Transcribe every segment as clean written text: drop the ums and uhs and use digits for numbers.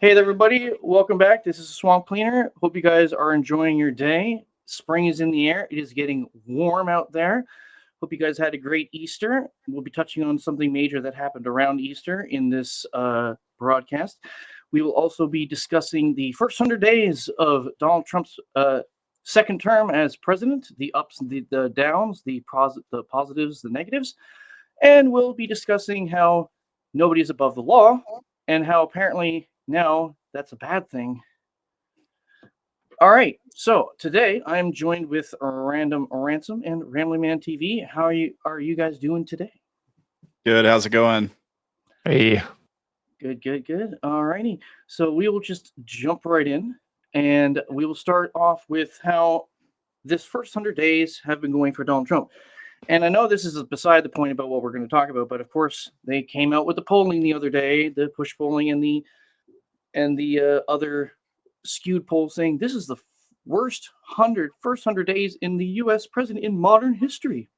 Hey there, everybody. Welcome back. This is Swamp Cleaner. Hope you guys are enjoying your day. Spring is in the air. It is getting warm out there. Hope you guys had a great Easter. We'll be touching on something major that happened around Easter in this broadcast. We will also be discussing the first 100 days of Donald Trump's second term as president, the ups, the downs, the positives, the negatives. And we'll be discussing how nobody is above the law and how apparently now that's a bad thing. All right, so today I'm joined with Random Ransom and Rambling Man TV. How are you guys doing today? Good. How's it going? Hey. Good. All righty. So we will just jump right in, and we will start off with how this first 100 days have been going for Donald Trump. And I know this is beside the point about what we're going to talk about, but of course they came out with the polling the other day, the push polling and the other skewed polls saying this is the first 100 days in the U.S. president in modern history.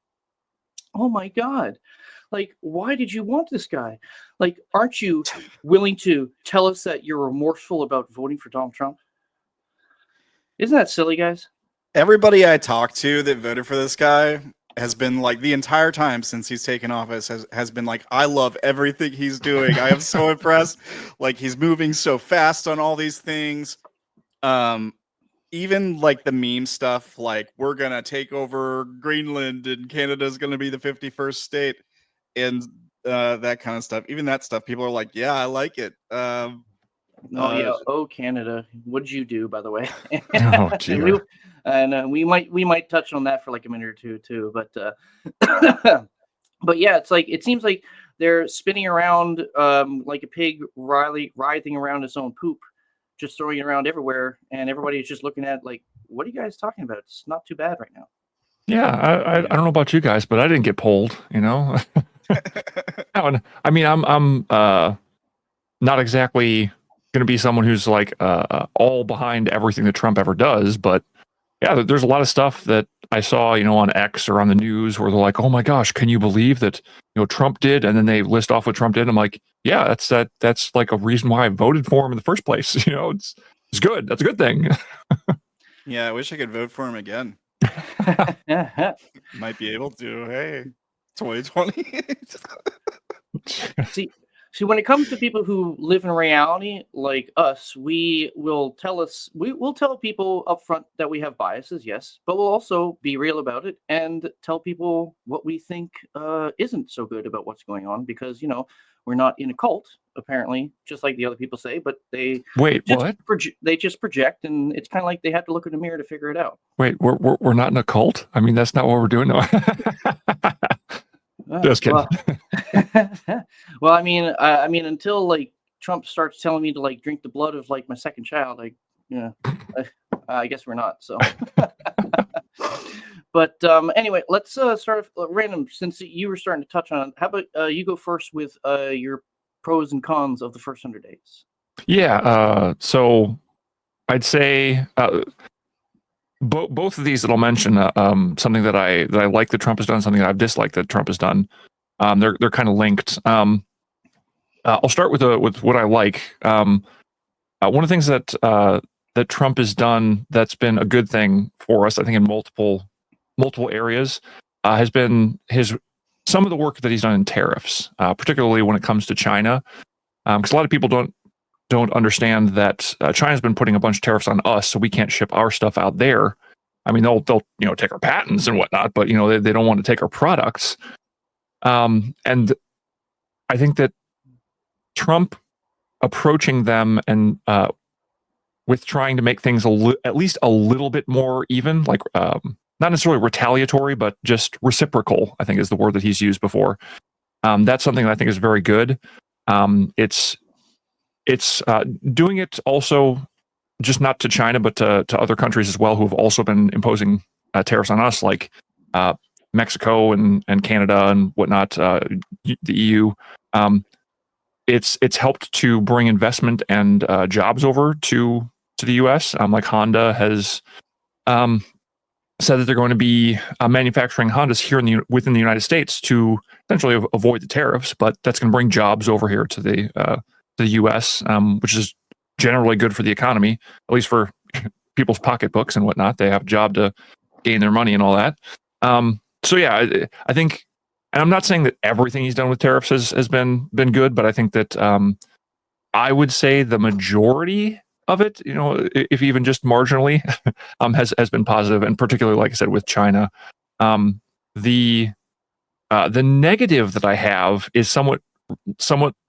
Oh my God. Like, why did you want this guy? Like, aren't you willing to tell us that you're remorseful about voting for Donald Trump? Isn't that silly, guys? Everybody I talked to that voted for this guy has been like, the entire time since he's taken office has been like, I love everything he's doing. I am so impressed. Like, he's moving so fast on all these things. Even like the meme stuff, like we're gonna take over Greenland and Canada's gonna be the 51st state, and that kind of stuff. Even that stuff, people are like, yeah, I like it. Oh Canada, what'd you do, by the way? Oh dear. we might touch on that for like a minute or two too, but but yeah, it's like it seems like they're spinning around like a pig writhing around its own poop, just throwing it around everywhere, and everybody's just looking at like, what are you guys talking about? It's not too bad right now. Yeah, I don't know about you guys, but I didn't get polled, you know. I mean, I'm not exactly going to be someone who's like all behind everything that Trump ever does, but yeah, there's a lot of stuff that I saw, on X or on the news where they're like, "Oh my gosh, can you believe that Trump did?" And then they list off what Trump did. I'm like, yeah, that's like a reason why I voted for him in the first place. It's good. That's a good thing. Yeah, I wish I could vote for him again. Might be able to. Hey, 2020. See, when it comes to people who live in reality like us, we'll tell people up front that we have biases, yes, but we'll also be real about it and tell people what we think isn't so good about what's going on, because we're not in a cult, apparently, just like the other people say, but they what? They just project, and it's kind of like they have to look in the mirror to figure it out. Wait, we're not in a cult? I mean, that's not what we're doing. No. Just kidding. Well, I mean, until like Trump starts telling me to like drink the blood of like my second child, like, I guess we're not. So, but anyway, let's start random. Since you were starting to touch on it, how about you go first with your pros and cons of the first 100 days? Yeah. So I'd say. Both of these that I'll mention, something that I like that Trump has done, something that I've disliked that Trump has done. They're kind of linked. I'll start with what I like. One of the things that Trump has done that's been a good thing for us, I think, in multiple areas, has been some of the work that he's done in tariffs, particularly when it comes to China, because a lot of people don't understand that China's been putting a bunch of tariffs on us, so we can't ship our stuff out there. I mean, they'll take our patents and whatnot, but they don't want to take our products. And I think that Trump approaching them and with trying to make things at least a little bit more even, like not necessarily retaliatory, but just reciprocal, I think is the word that he's used before. That's something that I think is very good. It's doing it also just not to China, but to other countries as well who have also been imposing tariffs on us, like Mexico and Canada and whatnot, the EU. It's helped to bring investment and jobs over to the U.S. Like Honda has said that they're going to be manufacturing Hondas here within the United States to essentially avoid the tariffs, but that's going to bring jobs over here to the U.S., which is generally good for the economy, at least for people's pocketbooks and whatnot. They have a job to gain their money and all that. So yeah, I think, and I'm not saying that everything he's done with tariffs has been good, but I think that I would say the majority of it, if even just marginally, has been positive, and particularly, like I said, with China. The negative that I have is somewhat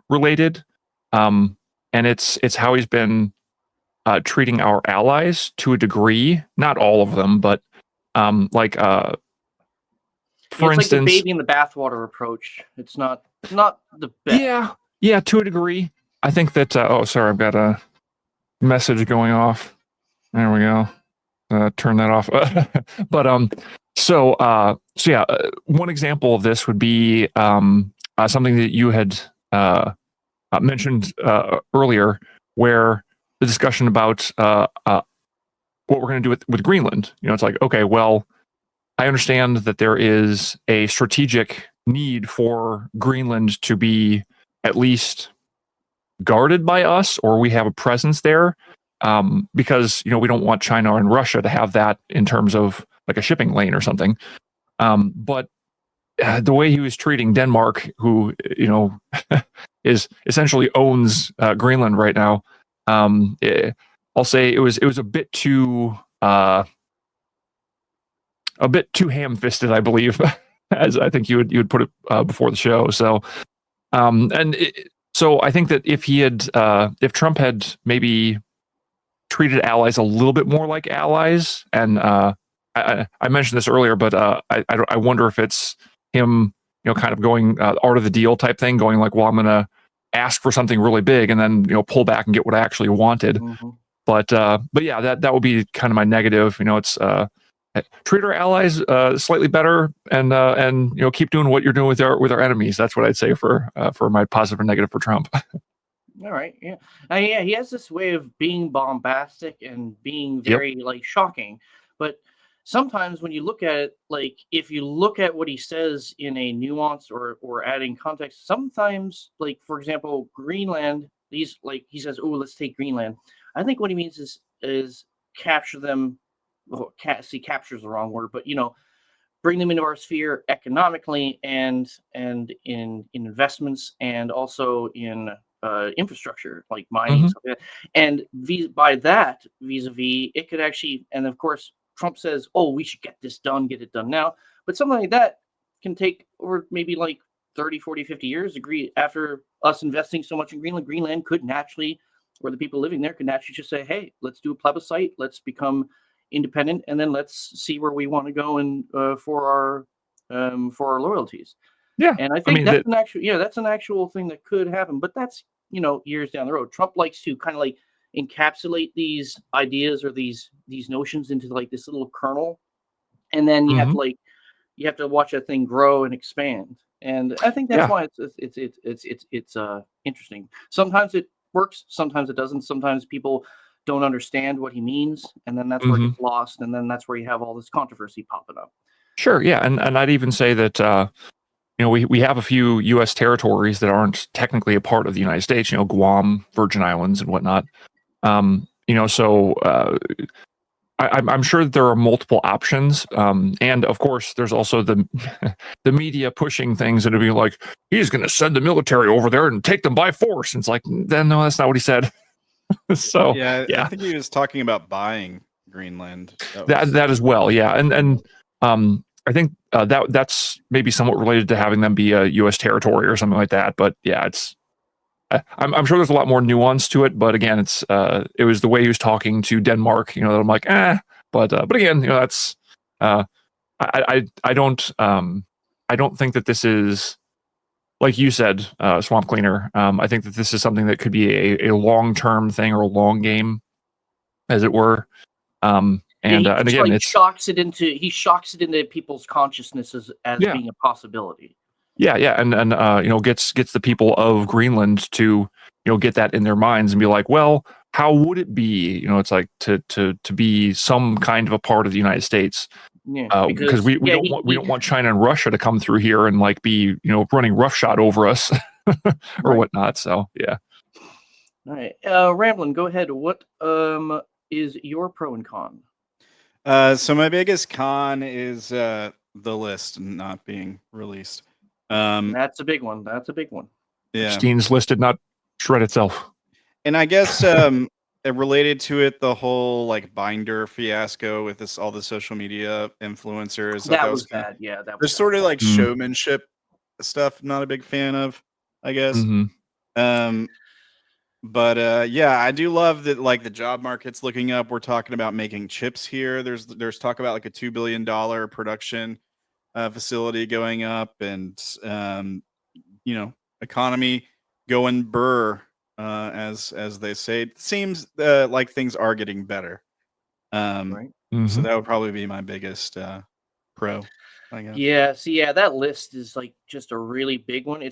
related, and it's how he's been treating our allies to a degree. Not all of them, but like for it's instance, like the baby in the bathwater approach. It's not the best. Yeah, to a degree. I think that. Oh, sorry, I've got a message going off. There we go. Turn that off. But so yeah, one example of this would be something that you had mentioned earlier, where the discussion about what we're going to do with Greenland. It's like, okay, well, I understand that there is a strategic need for Greenland to be at least guarded by us, or we have a presence there, because we don't want China and Russia to have that in terms of like a shipping lane or something. But the way he was treating Denmark, who is essentially owns Greenland right now, I'll say it was a bit too ham-fisted, I believe, as I think you would put it before the show. So, so I think that if Trump had maybe treated allies a little bit more like allies, and I mentioned this earlier, but I wonder if it's him, kind of going art of the deal type thing, going like, well, I'm going to ask for something really big and then pull back and get what I actually wanted. Mm-hmm. But yeah, that would be kind of my negative. It's treat our allies slightly better, and keep doing what you're doing with our enemies. That's what I'd say for my positive or negative for Trump. All right, yeah, yeah. He has this way of being bombastic and being very like shocking, but sometimes when you look at it, like if you look at what he says in a nuance or adding context, sometimes, like for example, Greenland. He's like, he says, "Oh, let's take Greenland." I think what he means is capture them. Well, capture is the wrong word, but bring them into our sphere economically and in investments, and also in infrastructure like mining, stuff like that. And by that, vis-a-vis, it could actually, and of course, Trump says, "Oh, we should get it done now." But something like that can take over maybe like 30, 40, 50 years. After us investing so much in Greenland could naturally, or the people living there could naturally just say, "Hey, let's do a plebiscite. Let's become independent, and then let's see where we want to go and for our loyalties." Yeah, and I think that's an actual thing that could happen, but that's years down the road. Trump likes to kind of like encapsulate these ideas or these notions into like this little kernel, and then you have to watch that thing grow and expand. And I think that's why it's interesting. Sometimes it works, sometimes it doesn't. Sometimes people don't understand what he means, and then that's where it gets lost, and then that's where you have all this controversy popping up. Sure, yeah, and I'd even say that we have a few U.S. territories that aren't technically a part of the United States. Guam, Virgin Islands, and whatnot. So I'm sure that there are multiple options, and of course, there's also the the media pushing things that would be like, he's going to send the military over there and take them by force. And it's like, then no, that's not what he said. So yeah, I think he was talking about buying Greenland. That as well, yeah, and I think that's maybe somewhat related to having them be a U.S. territory or something like that. But yeah, I'm sure there's a lot more nuance to it. But again, it was the way he was talking to Denmark. That I'm like, but again, that's I don't think that this is, like you said, Swamp Cleaner. I think that this is something that could be a long-term thing or a long game, as it were. And again, he shocks it into people's consciousnesses as being a possibility. Yeah, and gets the people of Greenland to get that in their minds and be like, well, how would it be? It's like to be some kind of a part of the United States. Yeah, because we don't want China and Russia to come through here and like be running roughshod over us or whatnot. So yeah. All right, Ramblin', go ahead. What is your pro and con? So my biggest con is the list not being released. That's a big one. That's a big one. Yeah, Epstein's list did not shred itself. and I guess it related to it the whole like binder fiasco with all the social media influencers. That Was was kinda, bad. Yeah, that was there's bad. sort of like Mm. showmanship stuff. Not a big fan of, I guess. Mhm. But yeah, I do love that like the job market's looking up. We're talking about making chips here. There's talk about like a $2 billion production facility going up, and economy going burr, as they say. It seems like things are getting better. Right. So Mhm. that would probably be my biggest pro, I guess. Yeah, see, yeah, that list is like just a really big one.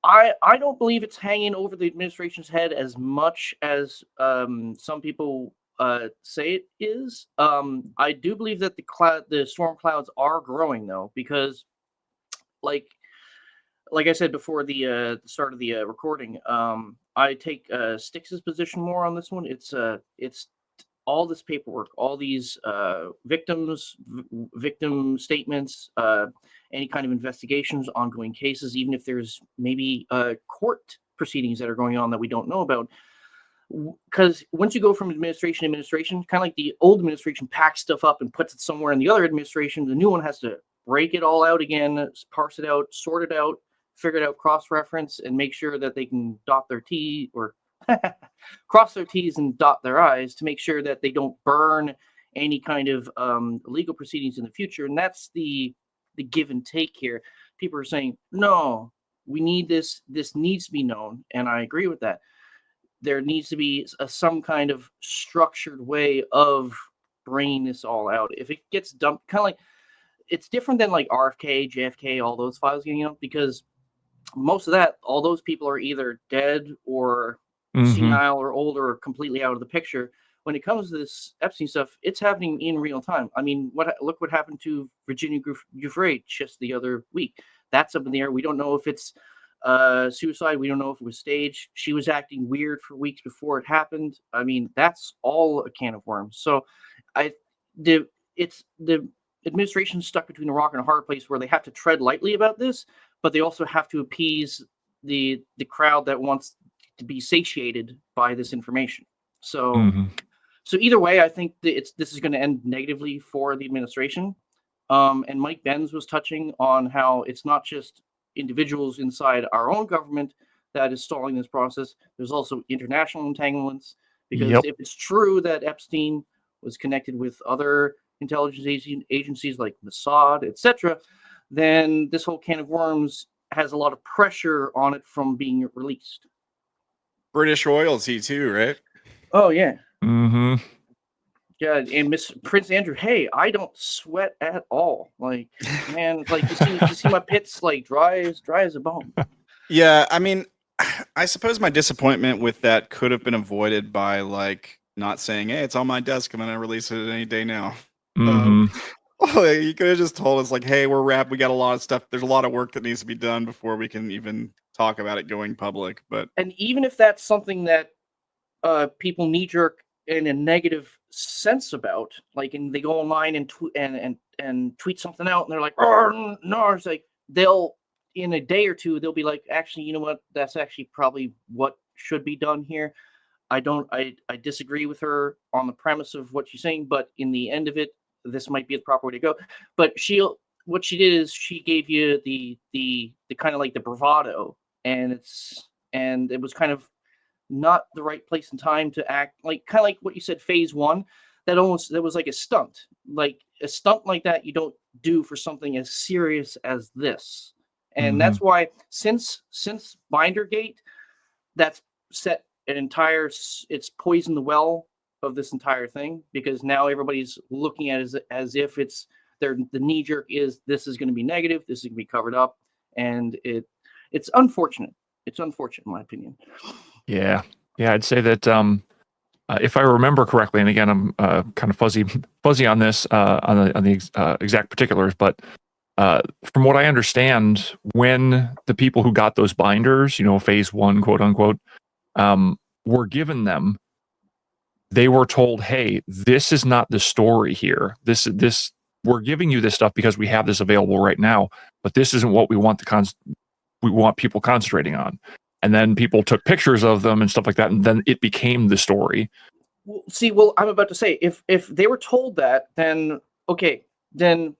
I don't believe it's hanging over the administration's head as much as some people say it is. I do believe that the storm clouds are growing though, because like I said before the start of the recording, I take Styx's position more on this one. It's all this paperwork, all these victim statements, any kind of investigations, ongoing cases, even if there's maybe court proceedings that are going on that we don't know about. Because once you go from administration to administration, kind of like the old administration packs stuff up and puts it somewhere in the other administration, the new one has to break it all out again, parse it out, sort it out, figure it out, cross-reference, and make sure that they can dot their T or cross their T's and dot their I's to make sure that they don't burn any kind of legal proceedings in the future. And that's the give and take here. People are saying, no, we need this. This needs to be known, and I agree with that. There needs to be some kind of structured way of bringing this all out. If it gets dumped, kind of like it's different than like RFK, JFK, all those files getting out, because most of that, all those people are either dead or Mhm. senile or old or completely out of the picture. When it comes to this Epstein stuff, it's happening in real time. I mean, look what happened to Virginia Giuffre just the other week. That's up in the air. We don't know if it's suicide. We don't know if it was staged. She was acting weird for weeks before it happened. I mean, that's all a can of worms. So, I the administration stuck between a rock and a hard place where they have to tread lightly about this, but they also have to appease the crowd that wants to be satiated by this information. So Mhm. so either way, I think that this is going to end negatively for the administration. And Mike Benz was touching on how it's not just individuals inside our own government that is stalling this process. There's also international entanglements, because Yep. if it's true that Epstein was connected with other intelligence agencies like Mossad, etc., then this whole can of worms has a lot of pressure on it from being released. British royalty too, right? Oh yeah. Mhm. Yeah, and Miss Prince Andrew, hey, I don't sweat at all. Like, man, like you see my pits like dry as a bone. Yeah, I mean, I suppose my disappointment with that could have been avoided by like not saying, "Hey, it's on my desk. I'm gonna release it any day now." Mhm. You could have just told us like, "Hey, we're wrapped. We got a lot of stuff. There's a lot of work that needs to be done before we can even talk about it going public." But And even if that's something that people knee jerk in a negative sense about, like, and they go online and tweet something out, and they're like, "Oh, no," it's like they'll in a day or two they'll be like, actually, you know what? That's actually probably what should be done here. I disagree with her on the premise of what she's saying, but in the end of it, this might be the proper way to go. But what she did is she gave you the kind of like the bravado, and it was kind of not the right place and time to act, like kind of like what you said, phase one. That was like a stunt. Like a stunt like that you don't do for something as serious as this. And that's Mhm. why since Bindergate, that's set an entire it's poisoned the well of this entire thing, because now everybody's looking at it as if the knee jerk is this is going to be negative, this is going to be covered up, and it's unfortunate. It's unfortunate in my opinion. Yeah. Yeah, I'd say that if I remember correctly, and again, I'm kind of fuzzy on this on the exact particulars, but from what I understand, when the people who got those binders, phase one, quote unquote, were given them, they were told, "Hey, this is not the story here. This we're giving you this stuff because we have this available right now, but this isn't what we want we want people concentrating on." And then people took pictures of them and stuff like that, and then it became the story. Well, see, well, I'm about to say, if they were told that, then okay, then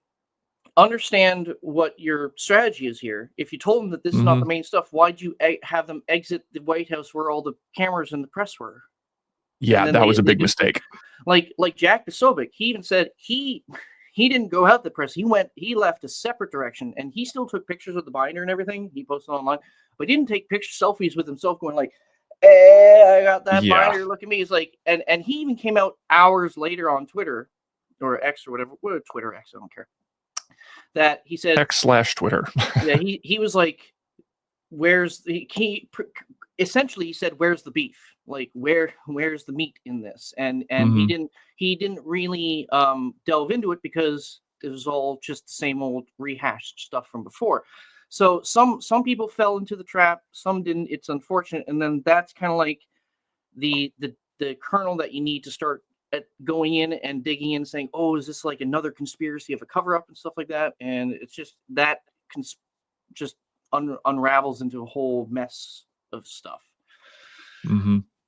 understand what your strategy is here. If you told them that this is not the main stuff, why'd you have them exit the White House where all the cameras and the press were? Yeah, that was a big mistake. Like Jack Posobiec, he even said he didn't go out the press. He left a separate direction, and he still took pictures of the binder and everything. He posted online, but he didn't take selfies with himself going like, "Hey, I got that binder. Look at me." He's like, and he even came out hours later on Twitter or X or whatever. What Twitter X? I don't care. That he said X/Twitter. Yeah, he was like, "Where's the he?" Essentially, he said, "Where's the beef? Like, where's the meat in this?" And he didn't really delve into it because it was all just the same old rehashed stuff from before. So some people fell into the trap, some didn't. It's unfortunate, and then that's kind of like the kernel that you need to start going in and digging in, saying, "Oh, is this like another conspiracy of a cover up and stuff like that?" And it's just that just unravels into a whole mess of stuff.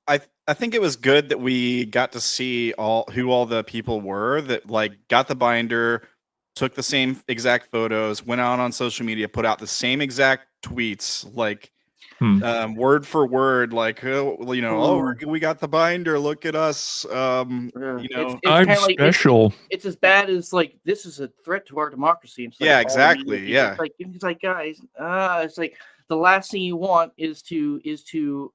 I think it was good that we got to see who all the people were that like got the binder, took the same exact photos, went out on social media, put out the same exact tweets, like word for word, like we got the binder, look at us. It's I'm kind of like special. It's as bad as like this is a threat to our democracy. And yeah, exactly. Yeah, it's like guys, it's like the last thing you want is to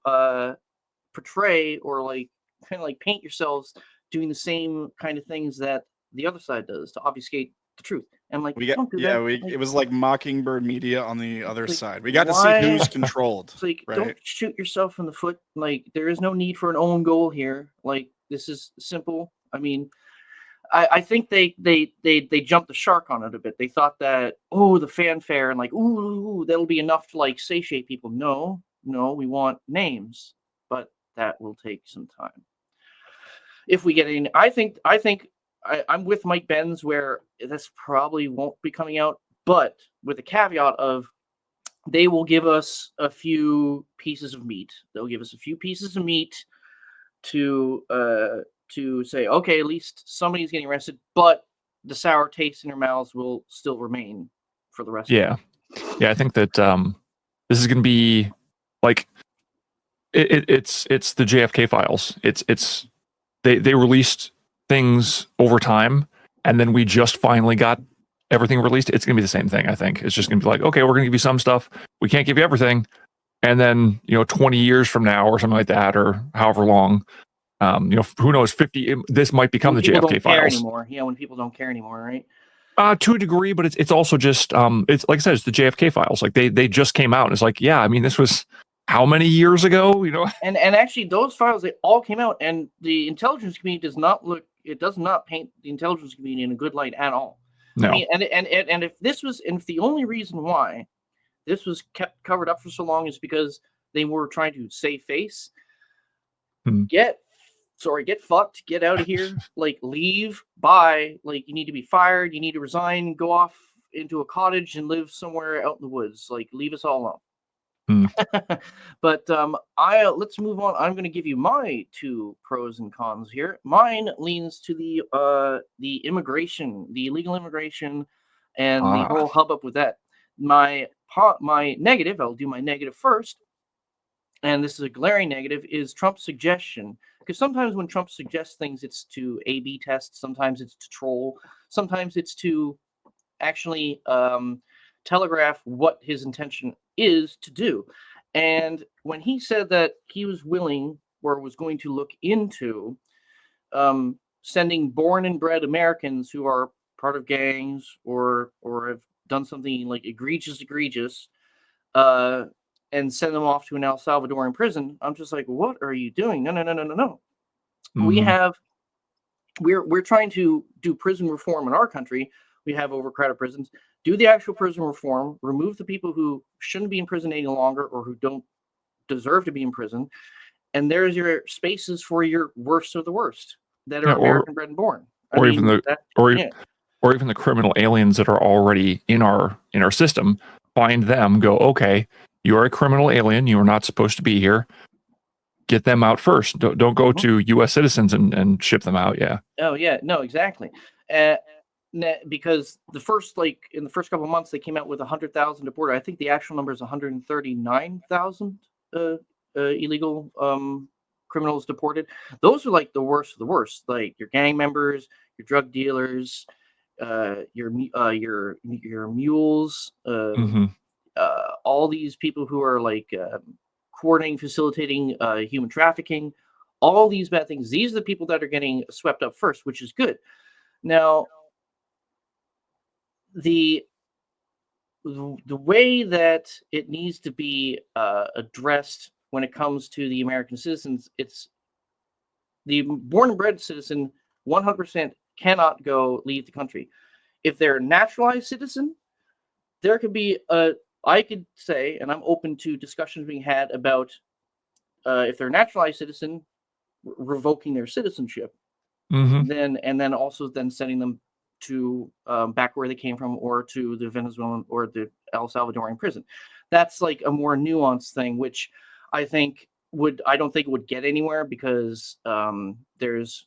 portray or like kind of like paint yourselves doing the same kind of things that the other side does to obfuscate the truth. And like it was like Mockingbird media on the other side. We got to see who's controlled. It's like, right? Don't shoot yourself in the foot. Like there is no need for an own goal here. Like this is simple. I mean, I think they jumped the shark on it a bit. They thought that, oh, the fanfare and like, ooh, that'll be enough to like satiate people. No, we want names, but that will take some time. If we get in, I think I'm with Mike Benz where this probably won't be coming out, but with the caveat of they will give us a few pieces of meat. They'll give us a few pieces of meat to say, okay, at least somebody's getting arrested, but the sour taste in their mouths will still remain for the rest of it. Yeah, I think that this is going to be like it's the JFK files. It's they released things over time, and then we just finally got everything released. It's going to be the same thing. I think it's just going to be like, okay, we're going to give you some stuff. We can't give you everything, and then 20 years from now or something like that, or however long. Who knows? 50. This might become the JFK files anymore. Yeah, when people don't care anymore, right? To a degree, but it's also just it's like I said, it's the JFK files. Like they just came out, and it's like, yeah, I mean, this was how many years ago? And actually, those files, they all came out, and the intelligence community does not paint the intelligence community in a good light at all. No. I mean, and if the only reason why this was kept covered up for so long is because they were trying to save face, get fucked, get out of here, like leave, bye, like you need to be fired, you need to resign, go off into a cottage and live somewhere out in the woods, like leave us all alone. But let's move on. I'm going to give you my two pros and cons here. Mine leans to the immigration, the illegal immigration, and the whole hubbub with that. My negative, I'll do my negative first, and this is a glaring negative, is Trump's suggestion. Because sometimes when Trump suggests things, it's to A/B test. Sometimes it's to troll. Sometimes it's to actually telegraph what his intention is to do. And when he said that he was willing or was going to look into sending born and bred Americans who are part of gangs or have done something like egregious, and send them off to an El Salvadoran prison, I'm just like, what are you doing? No. Mm-hmm. We're trying to do prison reform in our country. We have overcrowded prisons. Do the actual prison reform, remove the people who shouldn't be in prison any longer or who don't deserve to be in prison, and there's your spaces for your worst of the worst that are Yeah, American bred and born. I or mean, even the that, or yeah. or even the criminal aliens that are already in our system. Find them. Go, okay, you are a criminal alien. You are not supposed to be here. Get them out first. Don't go to U.S. citizens and ship them out. Yeah. Oh yeah, no, exactly. Because in the first couple of months they came out with 100,000 deported. I think the actual number is 139,000 illegal criminals deported. Those are like the worst of the worst, like your gang members, your drug dealers, your mules, all these people who are like coordinating, facilitating human trafficking, all these bad things. These are the people that are getting swept up first, which is good. Now, the way that it needs to be addressed when it comes to the American citizens, it's the born and bred citizen 100% cannot leave the country. If they're a naturalized citizen, there could be I could say, and I'm open to discussions being had about if they're a naturalized citizen, revoking their citizenship, then also sending them to back where they came from, or to the Venezuelan or the El Salvadorian prison. That's like a more nuanced thing, which I don't think it would get anywhere, because there's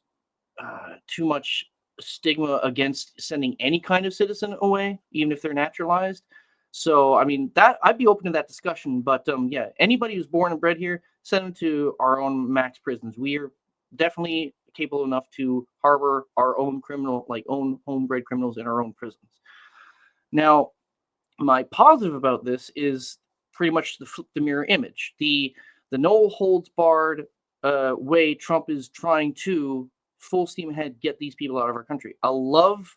too much stigma against sending any kind of citizen away, even if they're naturalized. So, I mean, that I'd be open to that discussion. But yeah, anybody who's born and bred here, send them to our own max prisons. We are definitely capable enough to harbor our own own homebred criminals in our own prisons. Now, my positive about this is pretty much the mirror image. The no holds barred way Trump is trying to full steam ahead get these people out of our country. I love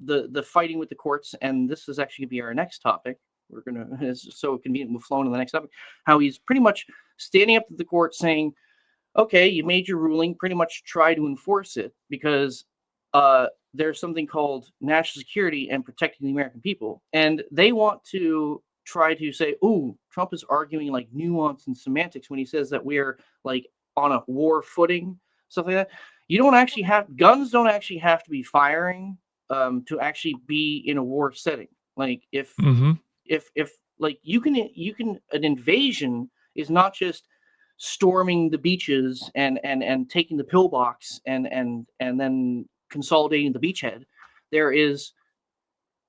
the fighting with the courts, and this is actually going to be our next topic. It's so convenient we've flown to the next topic. How he's pretty much standing up to the court saying, okay, you made your ruling, pretty much try to enforce it, because there's something called national security and protecting the American people. And they want to try to say, ooh, Trump is arguing like nuance and semantics when he says that we're like on a war footing, stuff like that. Guns don't actually have to be firing to actually be in a war setting. Like if like an invasion is not just storming the beaches and taking the pillbox and then consolidating the beachhead. There is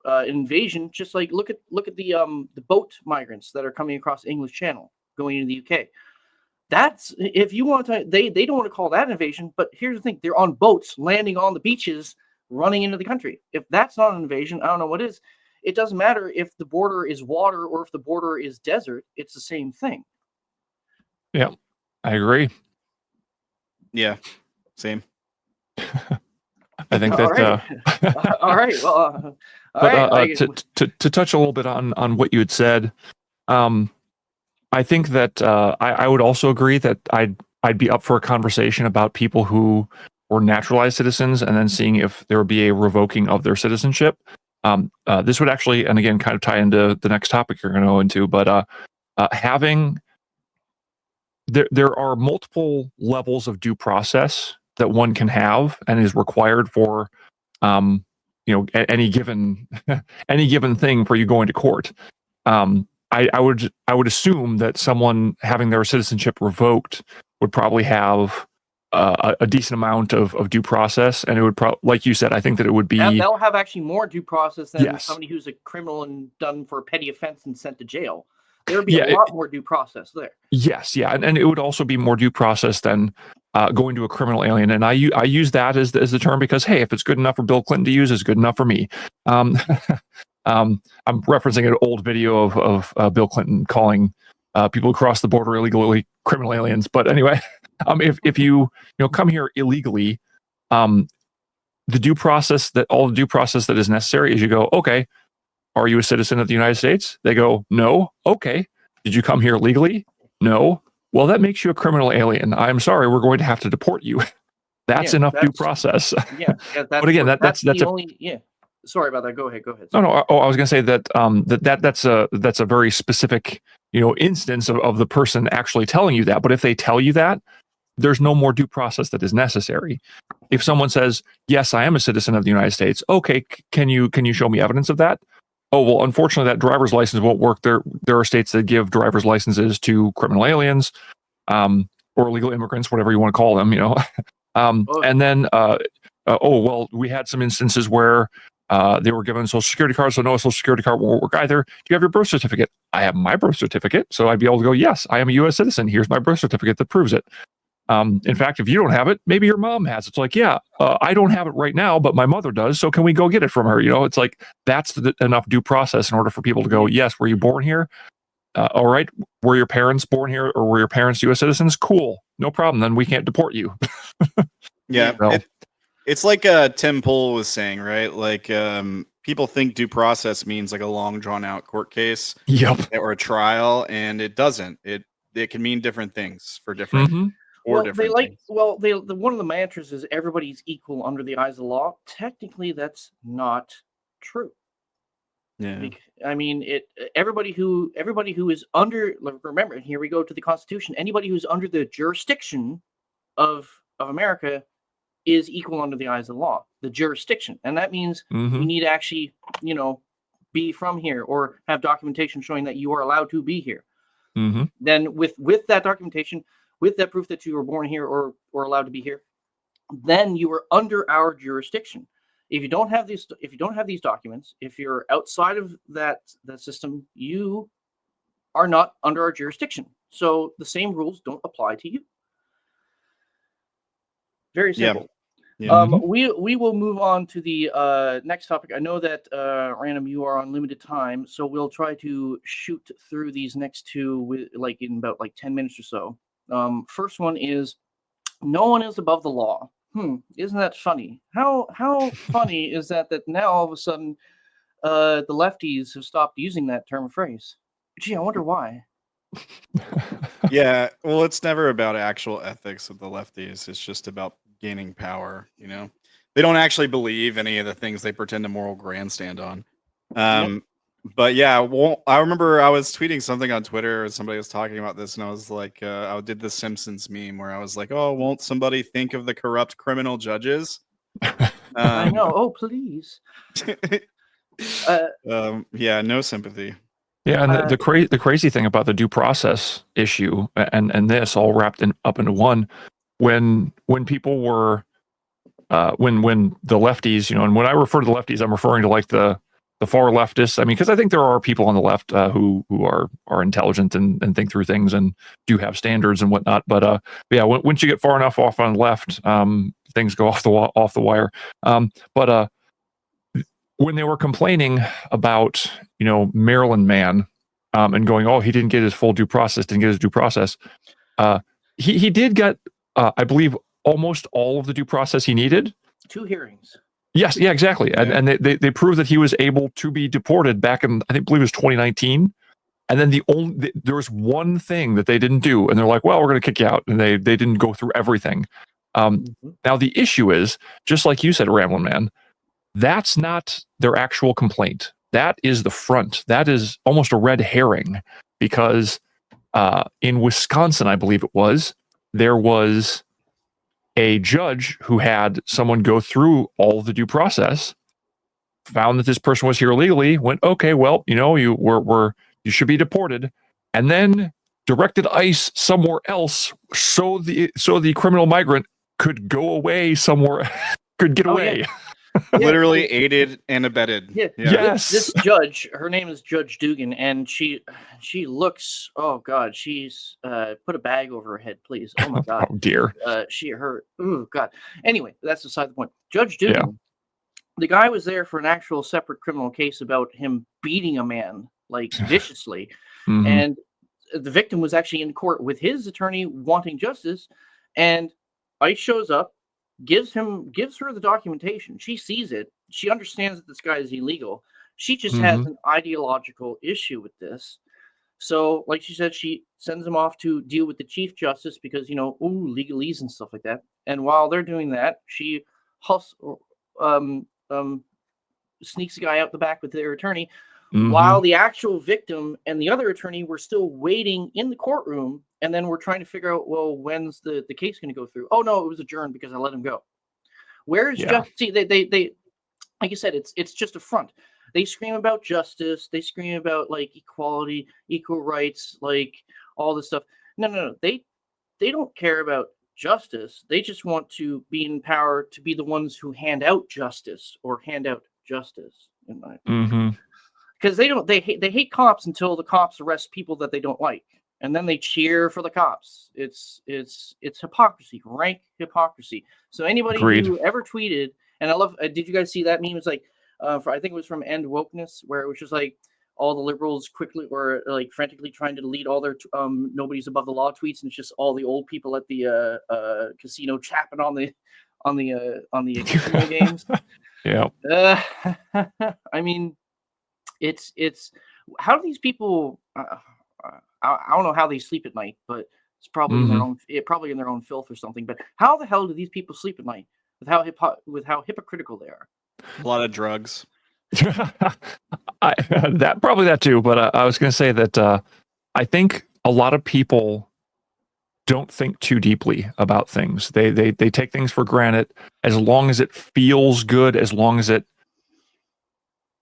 an invasion, just like look at the boat migrants that are coming across the English Channel going into the UK. That's, if you want to, they don't want to call that an invasion, but here's the thing: they're on boats landing on the beaches, running into the country. If that's not an invasion, I don't know what is. It doesn't matter if the border is water or if the border is desert; it's the same thing. Yeah, I agree. Yeah, same. I think All that. Right. All right. Well, to touch a little bit on what you had said, I think that I would also agree that I'd be up for a conversation about people who were naturalized citizens, and then seeing if there would be a revoking of their citizenship. This would actually, and again, kind of tie into the next topic you're going to go into, but having there are multiple levels of due process that one can have and is required for any given thing for you going to court. I would assume that someone having their citizenship revoked would probably have a decent amount of due process, and it would like you said, I think that it would be, and they'll have actually more due process than Yes. somebody who's a criminal and done for a petty offense and sent to jail. There would be a lot more due process there. Yes, yeah, and it would also be more due process than going to a criminal alien. And I use that as the term because, hey, if it's good enough for Bill Clinton to use, it's good enough for me. I'm referencing an old video of Bill Clinton calling people across the border illegally criminal aliens. But anyway, if you come here illegally, all the due process that is necessary is you go, okay, are you a citizen of the United States? They go, no. Okay. Did you come here legally? No. Well, that makes you a criminal alien. I'm sorry, we're going to have to deport you. That's enough due process. Yeah. But again, that's the only. Yeah. Sorry about that. Go ahead. No. Oh, I was going to say that that's a very specific instance of the person actually telling you that. But if they tell you that, there's no more due process that is necessary. If someone says, yes, I am a citizen of the United States, okay, can you show me evidence of that? Oh, well, unfortunately, that driver's license won't work. There are states that give driver's licenses to criminal aliens, or illegal immigrants, whatever you want to call them, And then, well, we had some instances where they were given Social Security cards, so no, a Social Security card won't work either. Do you have your birth certificate? I have my birth certificate, so I'd be able to go, yes, I am a U.S. citizen. Here's my birth certificate that proves it. In fact, if you don't have it, maybe your mom has. It's like, yeah, I don't have it right now, but my mother does. So can we go get it from her? It's like that's enough due process in order for people to go, yes, were you born here? All right. Were your parents born here, or were your parents U.S. citizens? Cool. No problem. Then we can't deport you. Yeah. So, It's like Tim Pool was saying, right? Like people think due process means like a long drawn out court case or a trial, and it doesn't. It can mean different things for different Mhm. different things. One of the mantras is everybody's equal under the eyes of the law. Technically, that's not true. Yeah. I mean, everybody who is under, remember, here we go to the Constitution. Anybody who's under the jurisdiction of America is equal under the eyes of the law. The jurisdiction, and that means you need to actually, be from here or have documentation showing that you are allowed to be here. Then with that documentation, with that proof that you were born here or allowed to be here, then you are under our jurisdiction. If you don't have these documents, if you're outside of that system, you are not under our jurisdiction. So the same rules don't apply to you. Very simple. Yeah. We will move on to the next topic. I know that Random, you are on limited time, so we'll try to shoot through these next two in about 10 minutes or so. First one is, no one is above the law. Isn't that funny? How funny is that now all of a sudden the lefties have stopped using that term or phrase? Gee, I wonder why. Yeah, well, it's never about actual ethics with the lefties. It's just about gaining power. They don't actually believe any of the things they pretend to moral grandstand on. But yeah, I remember I was tweeting something on Twitter, and somebody was talking about this, and I was like, I did the Simpsons meme where I was like, oh, won't somebody think of the corrupt criminal judges? I know. Oh, please. Yeah, no sympathy. Yeah, and the crazy thing about the due process issue and this all wrapped up into one, when people were when the lefties, and when I refer to the lefties, I'm referring to like the far leftists. I mean, because I think there are people on the left who are intelligent and think through things and do have standards and whatnot. But yeah, once you get far enough off on the left, things go off the wire. But when they were complaining about Maryland man, and going, oh, he didn't get his full due process, he did get, I believe, almost all of the due process he needed. 2 hearings. Yes, yeah, exactly. Yeah. And they proved that he was able to be deported back in, I believe it was 2019. And then there was one thing that they didn't do, and they're like, well, we're going to kick you out, and they didn't go through everything. Now the issue is, just like you said, Ramblin' Man, that's not their actual complaint. That is the front. That is almost a red herring, because in Wisconsin, I believe it was, there was a judge who had someone go through all of the due process, found that this person was here illegally, went, okay, well, you should be deported, and then directed ICE somewhere else so the criminal migrant could go away somewhere, could get away. Yeah. Literally aided and abetted. Yeah. Yes. This judge, her name is Judge Dugan, and she looks, oh God, she's put a bag over her head, please. Oh my God. Oh dear. Oh God. Anyway, that's beside the point. Judge Dugan, the guy was there for an actual separate criminal case about him beating a man viciously, and the victim was actually in court with his attorney wanting justice, and ICE shows up, gives her the documentation. She sees it. She understands that this guy is illegal. She just has an ideological issue with this. So, like she said, she sends him off to deal with the Chief Justice because, legalese and stuff like that. And while they're doing that, she sneaks a guy out the back with their attorney, while the actual victim and the other attorney were still waiting in the courtroom, and then we're trying to figure out, well, when's the case going to go through? Oh no, it was adjourned because I let him go. Where's justice? See, they like you said, it's just a front. They scream about justice, they scream about like equality, equal rights, like all this stuff. No. They don't care about justice. They just want to be in power to be the ones who hand out justice or hand out justice, in my opinion. Because they hate cops until the cops arrest people that they don't like, and then they cheer for the cops. It's hypocrisy, rank hypocrisy. So anybody who ever tweeted, and I love, did you guys see that meme? It's like, I think it was from End Wokeness, where it was just like all the liberals quickly or like frantically trying to delete all their nobody's above the law tweets, and it's just all the old people at the casino chapping on the casino games. Yeah. I mean, it's how do these people? I don't know how they sleep at night, but it's probably in their own filth or something. But how the hell do these people sleep at night with how hypocritical they are? A lot of drugs. That too, but I was going to say that I think a lot of people don't think too deeply about things. They take things for granted as long as it feels good, as long as it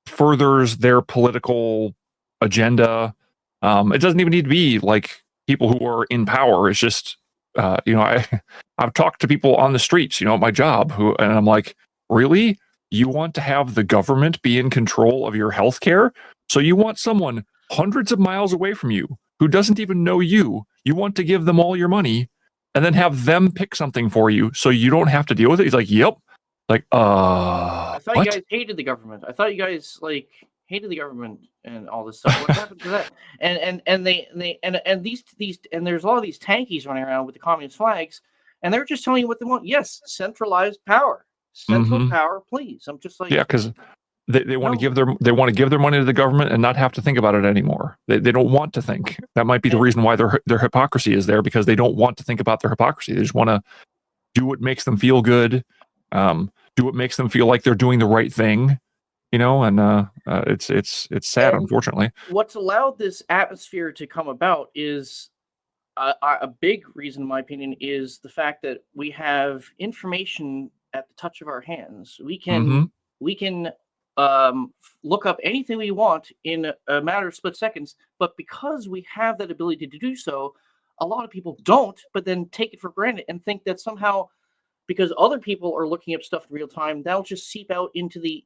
furthers their political agenda. It doesn't even need to be like people who are in power. It's just I've talked to people on the streets, at my job, and I'm like, really? You want to have the government be in control of your health care? So you want someone hundreds of miles away from you who doesn't even know you. You want to give them all your money and then have them pick something for you so you don't have to deal with it. He's like, yep. Like, I thought what? you guys hated the government. I thought you guys like hated the government and all this stuff. What happened to that? And these there's a lot of these tankies running around with the communist flags, and they're just telling you what they want. Yes, centralized power. Central power, please. I'm just like, yeah, because they want to give their money to the government and not have to think about it anymore. They don't want to think. That might be the reason why their hypocrisy is there, because they don't want to think about their hypocrisy. They just want to do what makes them feel good, do what makes them feel like they're doing the right thing, and it's sad, unfortunately. What's allowed this atmosphere to come about is a big reason, in my opinion, is the fact that we have information at the touch of our hands. We can look up anything we want in a matter of split seconds, but because we have that ability to do so, a lot of people don't, but then take it for granted and think that somehow, because other people are looking up stuff in real time, that'll just seep out into the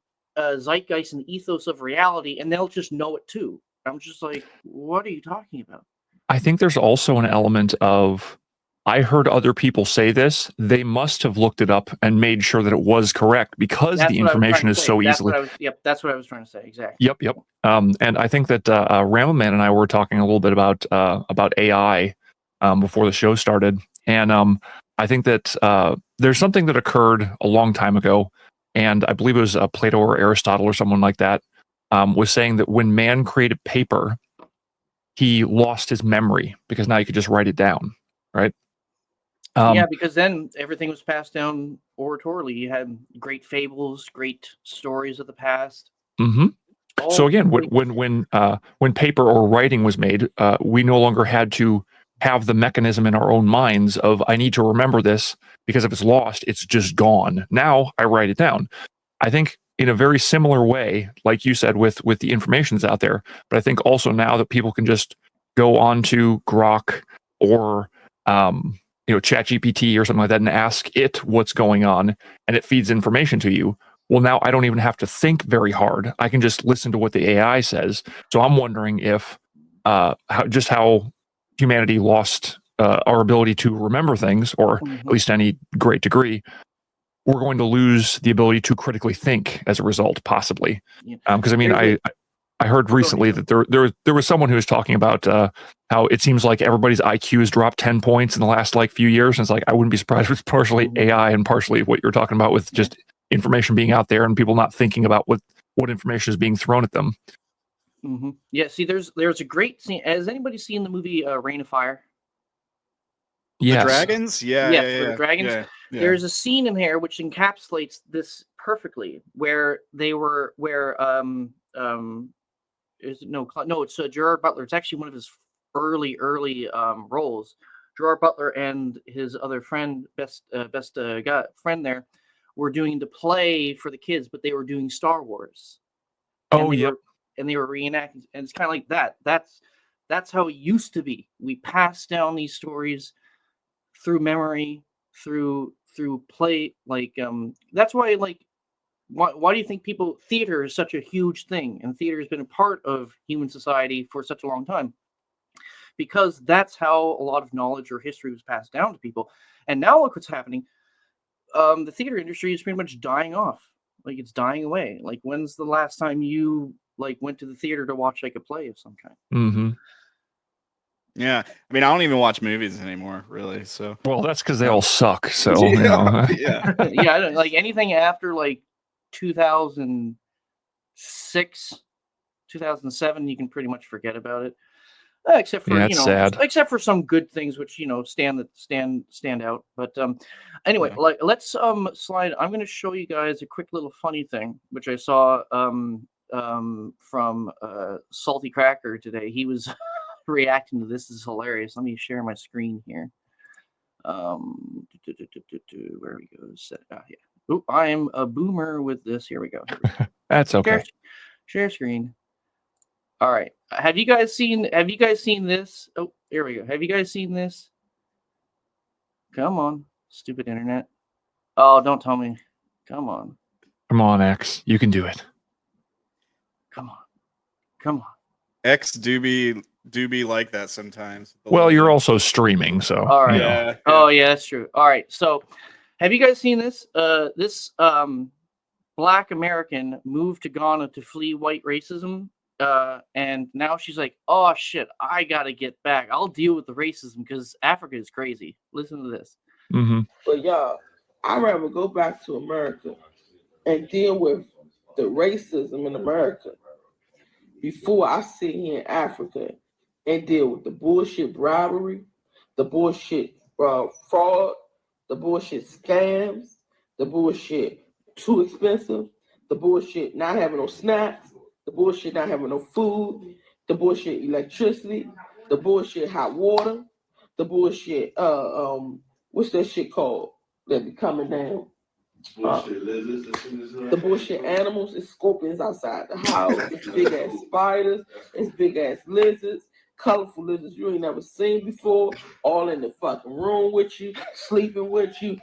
zeitgeist and ethos of reality, and they'll just know it too. I'm just like, what are you talking about? I think there's also an element of, I heard other people say this. They must have looked it up and made sure that it was correct, because the information is so easily. That's what I was trying to say. Exactly. Yep. And I think that Ramaman and I were talking a little bit about AI before the show started, and I think that there's something that occurred a long time ago, and I believe it was Plato or Aristotle or someone like that was saying that when man created paper, he lost his memory because now you could just write it down, right? Yeah, because then everything was passed down oratorily. You had great fables, great stories of the past. So again, when paper or writing was made, we no longer had to have the mechanism in our own minds of, I need to remember this, because if it's lost, it's just gone. Now I write it down. I think in a very similar way, like you said, with the information that's out there, but I think also now that people can just go on to Grok or ChatGPT or something like that and ask it what's going on, and it feeds information to you. Well, now I don't even have to think very hard. I can just listen to what the AI says. So I'm wondering if how humanity lost our ability to remember things, or at least any great degree, we're going to lose the ability to critically think as a result, possibly. Because I heard recently that there was someone who was talking about how it seems like everybody's IQ has dropped 10 points in the last few years. And it's like, I wouldn't be surprised if it's partially AI and partially what you're talking about with just information being out there and people not thinking about what information is being thrown at them. Yeah, see, there's a great scene. Has anybody seen the movie Reign of Fire? Yes. The dragons? Yeah. The dragons. Yeah. There's a scene in here which encapsulates this perfectly, where is it no, it's Gerard Butler. It's actually one of his early roles. Gerard Butler and his other friend, best guy, friend there, were doing the play for the kids, but they were doing Star Wars. Oh, yep. And they were reenacting, and it's kind of like that. That's how it used to be. We pass down these stories through memory, through play. Like that's why why do you think theater is such a huge thing, and theater has been a part of human society for such a long time? Because that's how a lot of knowledge or history was passed down to people. And now look what's happening. The theater industry is pretty much dying off. Like it's dying away. Like when's the last time you went to the theater to watch like a play of some kind? Mm-hmm. Yeah, I mean, I don't even watch movies anymore, really. So, well, that's because they all suck. So, you know. Yeah, yeah, I don't like anything after like 2006, 2007. You can pretty much forget about it, except for sad. except for some good things which stand out. But anyway, let's slide. I'm going to show you guys a quick little funny thing which I saw from Salty Cracker today. He was reacting to this. This is hilarious. Let me share my screen here. Where we go? Yeah. Oh, I am a boomer with this. Here we go. That's okay. Share screen. All right. Have you guys seen this? Oh, here we go. Have you guys seen this? Come on, stupid internet. Oh, don't tell me. Come on. Come on, X. You can do it. Come on. X do be like that sometimes. Well, you're also streaming, so. All right. Yeah. Oh, yeah, that's true. All right. So, have you guys seen this? This Black American moved to Ghana to flee white racism. And now she's like, oh shit, I gotta get back. I'll deal with the racism because Africa is crazy. Listen to this. Mm-hmm. But y'all, I'd rather go back to America and deal with the racism in America before I sit here in Africa and deal with the bullshit bribery, the bullshit fraud, the bullshit scams, the bullshit too expensive, the bullshit not having no snacks, the bullshit not having no food, the bullshit electricity, the bullshit hot water, the bullshit what's that shit called that be coming down? The bullshit animals and scorpions outside the house. It's big ass spiders, it's big ass lizards, colorful lizards you ain't never seen before, all in the fucking room with you, sleeping with you.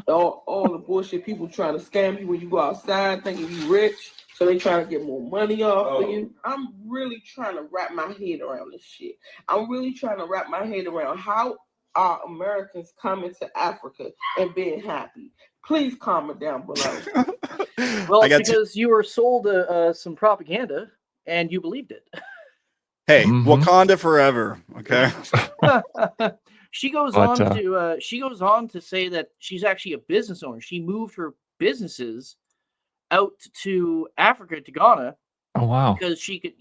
All the bullshit people trying to scam you when you go outside thinking you rich, so they trying to get more money off of you. I'm really trying to wrap my head around this shit. I'm really trying to wrap my head around how are Americans coming to Africa and being happy. Please comment down below. Well, because you were sold some propaganda and you believed it. Hey, Wakanda forever. Okay. She goes on to say that she's actually a business owner. She moved her businesses out to Africa, to Ghana. Oh wow! Because she could,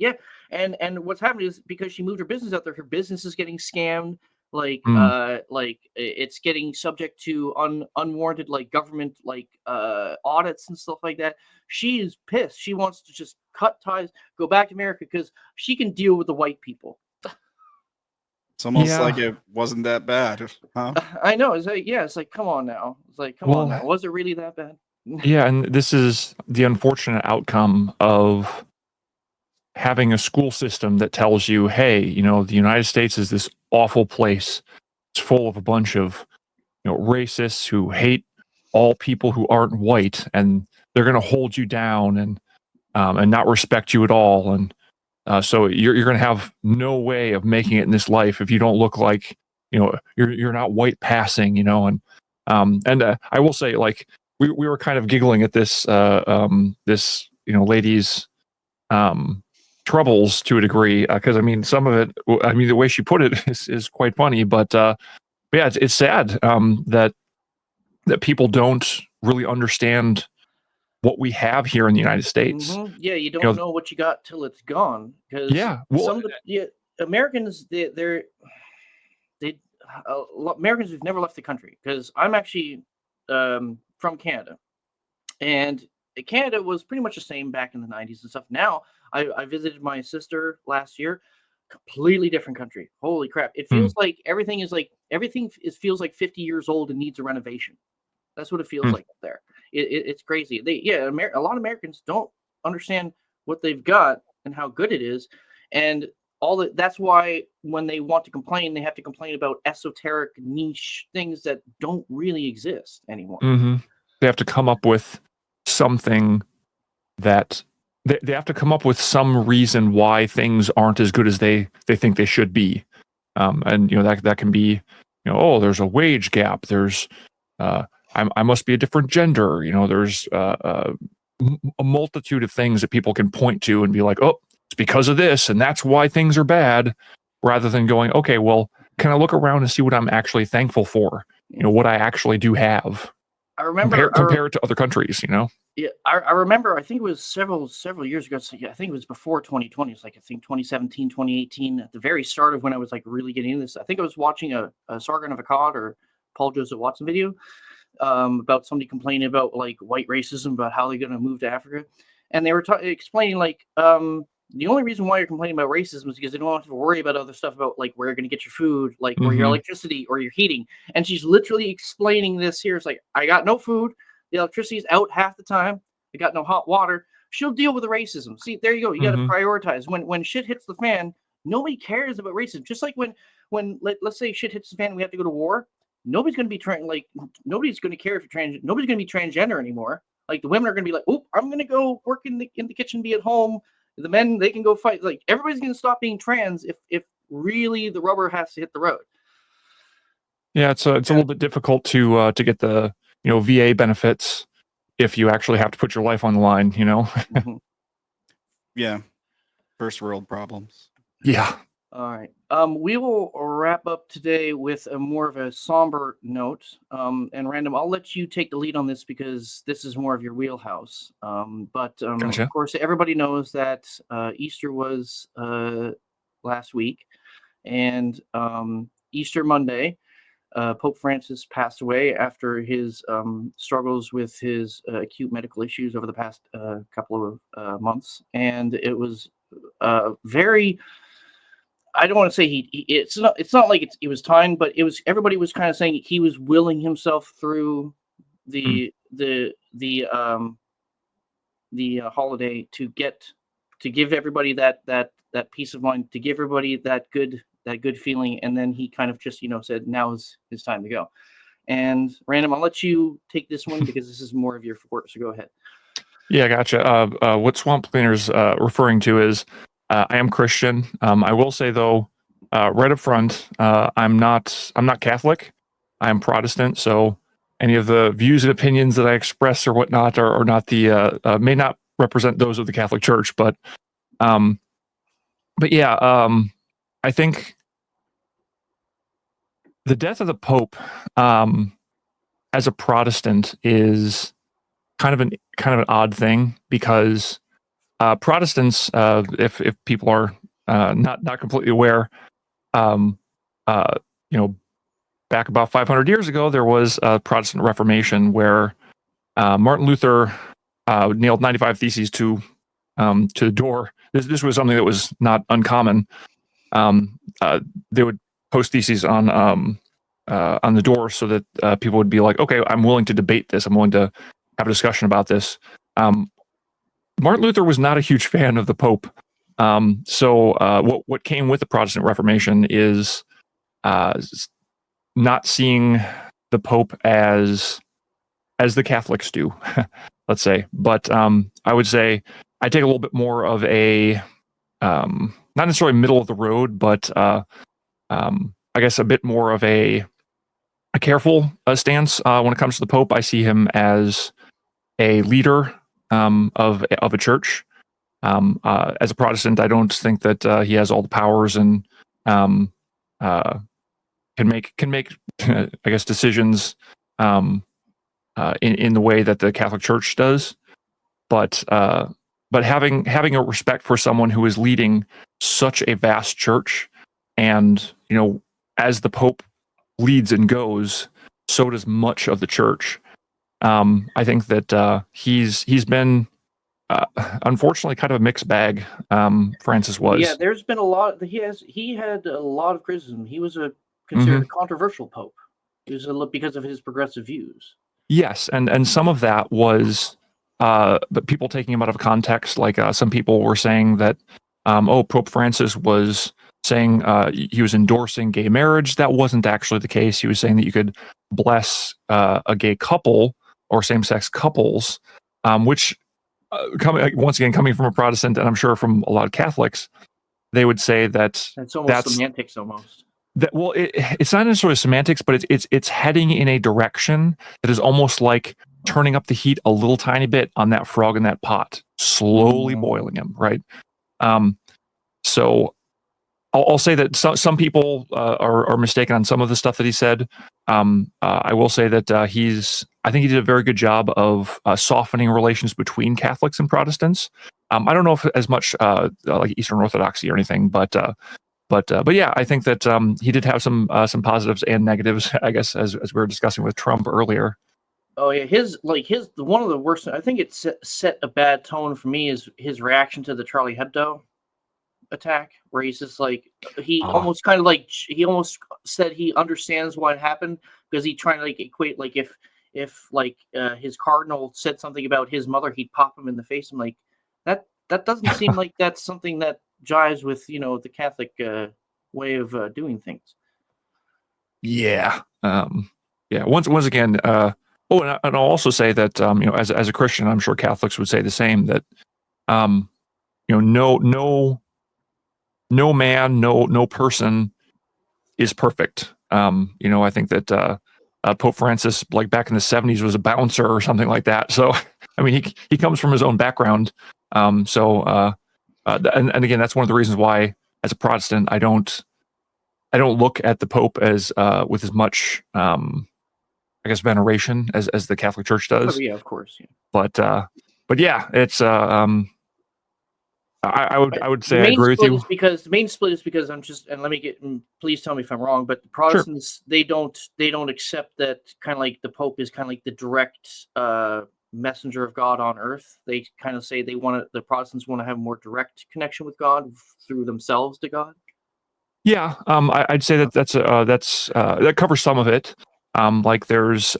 and what's happening is because she moved her business out there, her business is getting scammed. Like it's getting subject to unwarranted government audits and stuff like that. She is pissed. She wants to just cut ties, go back to America because she can deal with the white people. It's almost like it wasn't that bad, huh? I know. It's like come on now. It's like come on now. Was it really that bad? Yeah, and this is the unfortunate outcome of having a school system that tells you, hey, the United States is this awful place. It's full of a bunch of racists who hate all people who aren't white, and they're going to hold you down and not respect you at all. And so you're going to have no way of making it in this life if you don't look like you're not white passing. And I will say, we were kind of giggling at this lady's troubles to a degree, because some of it, the way she put it is quite funny, but yeah, it's sad that people don't really understand what we have here in the United States. Yeah, you don't know what you got till it's gone. Because some of the Americans, Americans who've never left the country. Because I'm actually from Canada, and Canada was pretty much the same back in the 90s and stuff. Now, I visited my sister last year. Completely different country. Holy crap! It feels like everything feels like 50 years old and needs a renovation. That's what it feels like up there. It's crazy. A lot of Americans don't understand what they've got and how good it is, and that's why when they want to complain, they have to complain about esoteric niche things that don't really exist anymore. They have to come up with something that they have to come up with some reason why things aren't as good as they think they should be. And that can be, oh, there's a wage gap. There's I must be a different gender. There's a multitude of things that people can point to and be like, oh, it's because of this, and that's why things are bad, rather than going, okay, well, can I look around and see what I'm actually thankful for? What I actually do have. I remember compare it to other countries. Yeah, I remember. I think it was several years ago. So yeah, I think it was before 2020. It's like I think 2017, 2018, at the very start of when I was like really getting into this. I think I was watching a Sargon of Akkad or Paul Joseph Watson video about somebody complaining about like white racism, about how they're going to move to Africa, and they were explaining like the only reason why you're complaining about racism is because they don't have to worry about other stuff about like where you're going to get your food, like or your electricity or your heating. And she's literally explaining this here. It's like, I got no food. The electricity's out half the time. I got no hot water. She'll deal with the racism. See, there you go. You got to prioritize. When shit hits the fan, nobody cares about racism. Just like when let's say shit hits the fan and we have to go to war, nobody's going to be nobody's going to care if you're nobody's going to be transgender anymore. Like the women are going to be like, oh, I'm going to go work in the kitchen, be at home. The men, they can go fight. Like everybody's going to stop being trans if really the rubber has to hit the road. Yeah, it's a little bit difficult to get the VA benefits if you actually have to put your life on the line. Yeah, first world problems. Yeah. All right. We will wrap up today with a more of a somber note. And Random, I'll let you take the lead on this because this is more of your wheelhouse. Gotcha. Of course, everybody knows that Easter was last week, and Easter Monday, Pope Francis passed away after his struggles with his acute medical issues over the past couple of months, and it was very. I don't want to say it's not like it was time, but everybody was kind of saying he was willing himself through the holiday to give everybody that peace of mind, to give everybody that good feeling, and then he kind of just said now is his time to go. And Random, I'll let you take this one because this is more of your work, so go ahead. Yeah, gotcha. What Swamp Cleaner's referring to is I am Christian. I will say though, right up front, I'm not Catholic. I am Protestant. So any of the views and opinions that I express or whatnot are not may not represent those of the Catholic Church. But yeah, I think the death of the Pope, as a Protestant, is kind of an odd thing because Protestants, if people are not completely aware, back about 500 years ago, there was a Protestant Reformation where Martin Luther nailed 95 theses to the door. This was something that was not uncommon. They would post theses on the door so that people would be like, okay, I'm willing to debate this. I'm willing to have a discussion about this. Martin Luther was not a huge fan of the Pope. So what came with the Protestant Reformation is not seeing the Pope as the Catholics do, let's say. But I would say I take a little bit more of a not necessarily middle of the road, but I guess a bit more of a careful stance when it comes to the Pope. I see him as a leader of a church. As a Protestant, I don't think that he has all the powers and can make I guess decisions in the way that the Catholic Church does. But having a respect for someone who is leading such a vast church, and as the Pope leads and goes, so does much of the church. I think that he's been unfortunately kind of a mixed bag. Francis was. Yeah, there's been a lot. He had a lot of criticism. He was considered a controversial pope. He was because of his progressive views. Yes, and some of that was but people taking him out of context. Like some people were saying that Pope Francis was saying he was endorsing gay marriage. That wasn't actually the case. He was saying that you could bless a gay couple or same-sex couples, which once again, coming from a Protestant, and I'm sure from a lot of Catholics, they would say that That's almost semantics, almost. That, well, it's not necessarily semantics, but it's heading in a direction that is almost like turning up the heat a little tiny bit on that frog in that pot, slowly boiling him, right? So I'll say that some people are mistaken on some of the stuff that he said. I will say that I think he did a very good job of softening relations between Catholics and Protestants. I don't know if as much like Eastern Orthodoxy or anything, but yeah, I think that he did have some positives and negatives, I guess, as we were discussing with Trump earlier. Oh yeah, his one of the worst. I think it set a bad tone for me is his reaction to the Charlie Hebdo attack, where he's just like almost said he understands what happened because he trying to like equate like if his cardinal said something about his mother, he'd pop him in the face. I'm like that doesn't seem like that's something that jives with the Catholic way of doing things. Yeah. Yeah. Once again. And I'll also say that as a Christian, I'm sure Catholics would say the same. That no man, no person is perfect. I think that Pope Francis, like back in the 70s, was a bouncer or something like that. So I mean, he comes from his own background. And again, that's one of the reasons why, as a Protestant, I don't look at the Pope as with as much I guess veneration as the Catholic Church does. Oh, yeah, of course. Yeah. But yeah, it's I would say I agree with you. The main split is because please tell me if I'm wrong, but the Protestants, they don't accept that kind of like the Pope is kind of like the direct messenger of God on earth. They kind of say the Protestants want to have a more direct connection with God through themselves to God. Yeah, I'd say that covers some of it. Like there's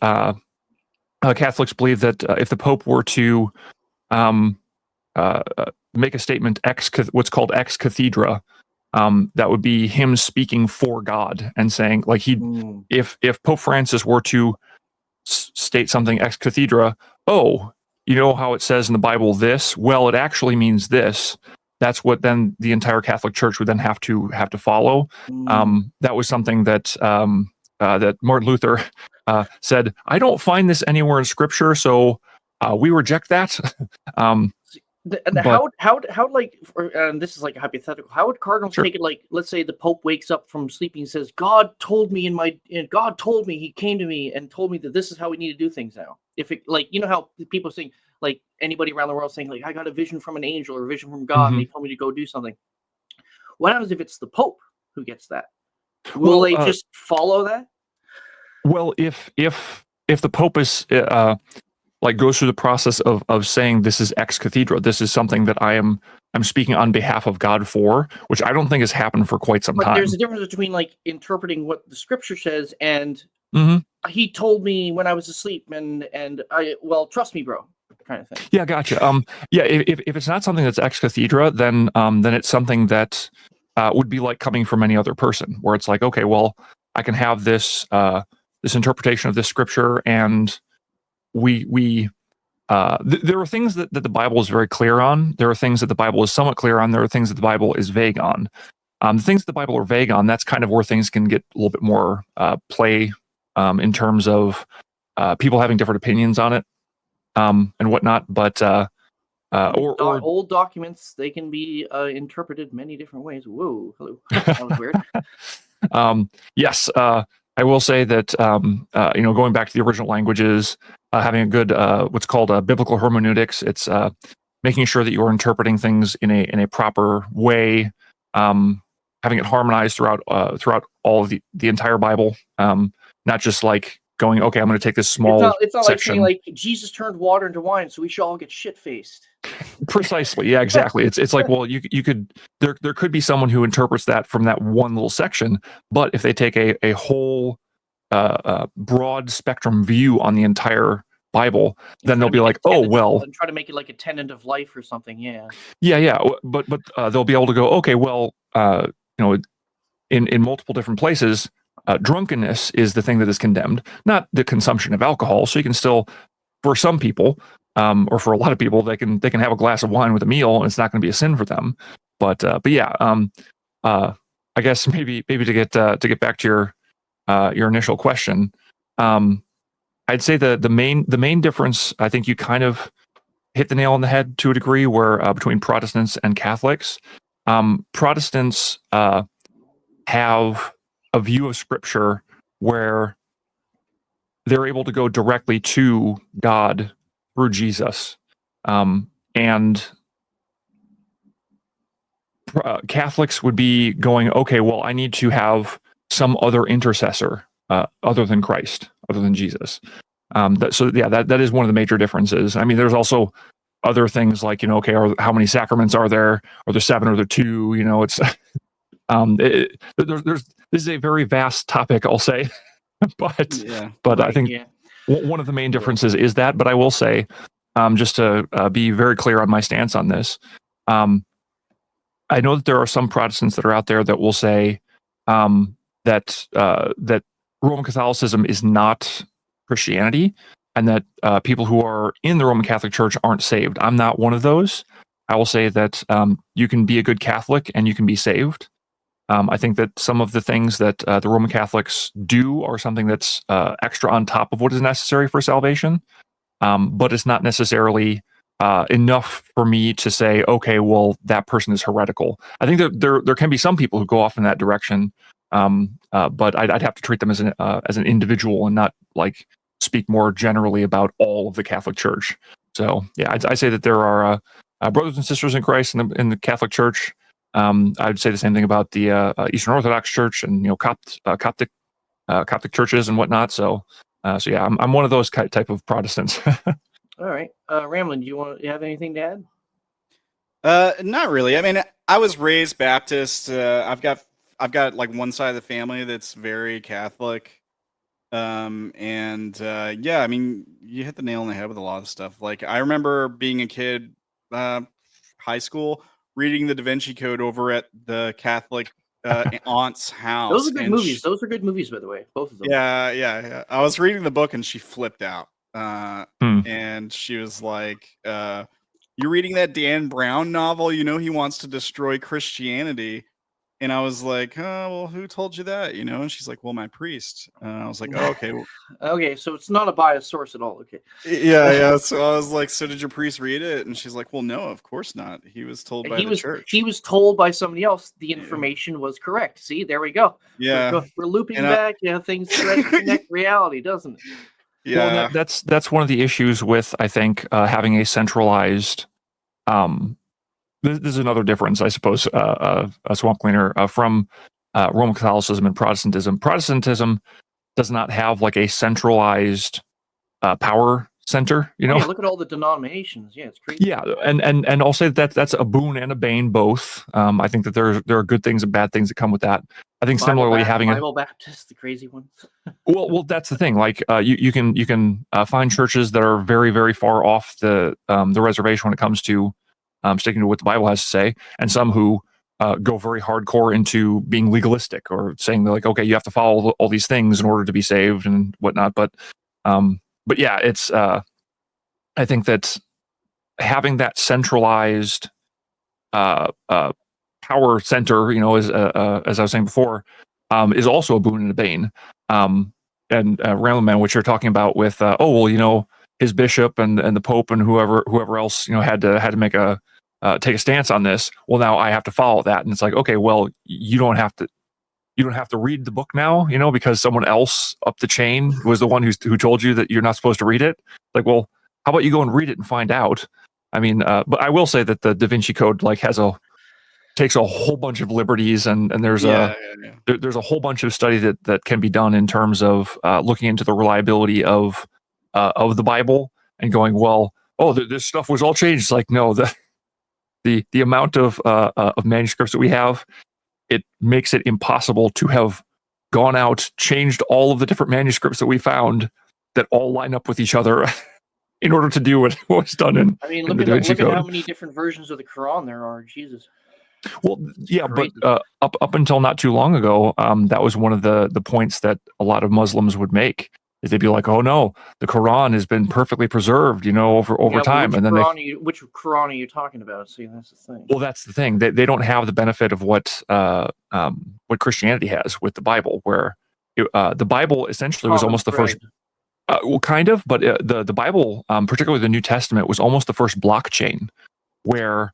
Catholics believe that if the Pope were to make a statement what's called ex cathedra, that would be him speaking for God and saying like if Pope Francis were to state something ex cathedra, you know how it says in the Bible this? Well, it actually means this. That's what then the entire Catholic Church would then have to follow. That was something that that Martin Luther said, I don't find this anywhere in Scripture, so we reject that. How this is like a hypothetical. How would cardinals take it? Like, let's say the Pope wakes up from sleeping and says, God told me he came to me and told me that this is how we need to do things now. If it how people saying like anybody around the world saying like I got a vision from an angel or a vision from God and they told me to go do something. What happens if it's the Pope who gets that? Will they just follow that? Well, if the Pope is goes through the process of saying this is ex cathedra, this is something that I'm speaking on behalf of God for, which I don't think has happened for quite some time. There's a difference between like interpreting what the Scripture says and he told me when I was asleep and I trust me, bro, kind of thing. Yeah, gotcha. If it's not something that's ex cathedra, then it's something that would be like coming from any other person, where it's like, okay, well, I can have this this interpretation of this Scripture, and there are things that the Bible is very clear on. There are things that the Bible is somewhat clear on. There are things that the Bible is vague on. The things that the Bible are vague on, that's kind of where things can get a little bit more play in terms of people having different opinions on it and whatnot. But old documents, they can be interpreted many different ways. Whoa, hello, that was weird. Yes, I will say that going back to the original languages, having a good what's called biblical hermeneutics, it's making sure that you are interpreting things in a proper way, having it harmonized throughout all of the entire Bible, not just like going, okay, I'm going to take this small It's not like saying section. like Jesus turned water into wine, so we should all get shit faced. Precisely. Yeah, exactly. It's like, well, you could there could be someone who interprets that from that one little section, but if they take a whole broad spectrum view on the entire Bible, then they'll be like, oh well, and try to make it like a tenet of life or something. Yeah. yeah. But they'll be able to go, okay, well, in multiple different places, drunkenness is the thing that is condemned, not the consumption of alcohol. So you can still, for some people, or for a lot of people, they can have a glass of wine with a meal, and it's not going to be a sin for them. But yeah, I guess maybe to get back to your initial question, I'd say the main difference, I think you kind of hit the nail on the head to a degree, where between Protestants and Catholics, Protestants have a view of Scripture where they're able to go directly to God through Jesus, and Catholics would be going, okay, well, I need to have some other intercessor other than Christ, other than Jesus. That is one of the major differences. I mean, there's also other things like, okay, how many sacraments are there? Are there 7? Are there 2? It's this is a very vast topic, I'll say, but Right, I think one of the main differences is that. But I will say, just to be very clear on my stance on this, I know that there are some Protestants that are out there that will say that Roman Catholicism is not Christianity, and that people who are in the Roman Catholic Church aren't saved. I'm not one of those. I will say that you can be a good Catholic and you can be saved. I think that some of the things that the Roman Catholics do are something that's extra on top of what is necessary for salvation, but it's not necessarily enough for me to say, okay, well, that person is heretical. I think that there can be some people who go off in that direction, but I'd have to treat them as an individual and not like speak more generally about all of the Catholic Church. So yeah, I say that there are brothers and sisters in Christ in the Catholic Church. I'd say the same thing about the Eastern Orthodox Church and Coptic churches and whatnot. So yeah, I'm one of those type of Protestants. All right, Ramlin, do you have anything to add? Not really. I mean, I was raised Baptist. I've got like one side of the family that's very Catholic. Yeah, I mean, you hit the nail on the head with a lot of stuff. Like, I remember being a kid, high school, reading the Da Vinci Code over at the Catholic aunt's house. Those are good movies. Those are good movies, by the way, both of them. Yeah. I was reading the book and she flipped out. And she was like, "You're reading that Dan Brown novel? He wants to destroy Christianity." And I was like, "Oh, well, who told you that?" And she's like, "Well, my priest." I was like, "Oh, okay." Okay, so it's not a biased source at all. Okay. Yeah. So I was like, "So did your priest read it?" And she's like, "Well, no, of course not. He was told by the church." He was told by somebody else the information was correct. See, there we go. Yeah. We're looping back. Things connect reality, doesn't it? Yeah. Well, that's one of the issues with, I think, having a centralized. This is another difference, I suppose, a swamp cleaner from Roman Catholicism and Protestantism. Protestantism does not have like a centralized power center. Yeah, look at all the denominations. Yeah, it's crazy. Yeah, and I'll say that's a boon and a bane both. I think that there are good things and bad things that come with that. I think similarly having Bible Baptists, the crazy ones. well, that's the thing. Like you can find churches that are very, very far off the reservation when it comes to sticking to what the Bible has to say, and some who go very hardcore into being legalistic or saying like, okay, you have to follow all these things in order to be saved and whatnot. But yeah, it's I think that having that centralized power center, as I was saying before, is also a boon and a bane. And Ramblin' Man, which you're talking about with, his bishop and the Pope and whoever else, had to make take a stance on this. Well, now I have to follow that, and it's like, okay, well, you don't have to read the book now, because someone else up the chain was the one who told you that you're not supposed to read it. Like, well, how about you go and read it and find out? I mean, but I will say that the Da Vinci Code has a takes a whole bunch of liberties, and there's there's a whole bunch of study that can be done in terms of looking into the reliability of the Bible and going, well, this stuff was all changed. It's like, no, the amount of manuscripts that we have, it makes it impossible to have gone out, changed all of the different manuscripts that we found that all line up with each other in order to do what was done in. I mean, in look the Da at Vinci Code. how many different versions of the Quran there are. Jesus. Well, yeah, Crazy. but up until not too long ago, that was one of the points that a lot of Muslims would make. Is they'd be like, "Oh no, the Quran has been perfectly preserved, over time." And then which Quran are you talking about? See, that's the thing. Well, that's the thing. They don't have the benefit of what Christianity has with the Bible, where the Bible essentially was almost the first. Well, kind of, but the Bible, particularly the New Testament, was almost the first blockchain, where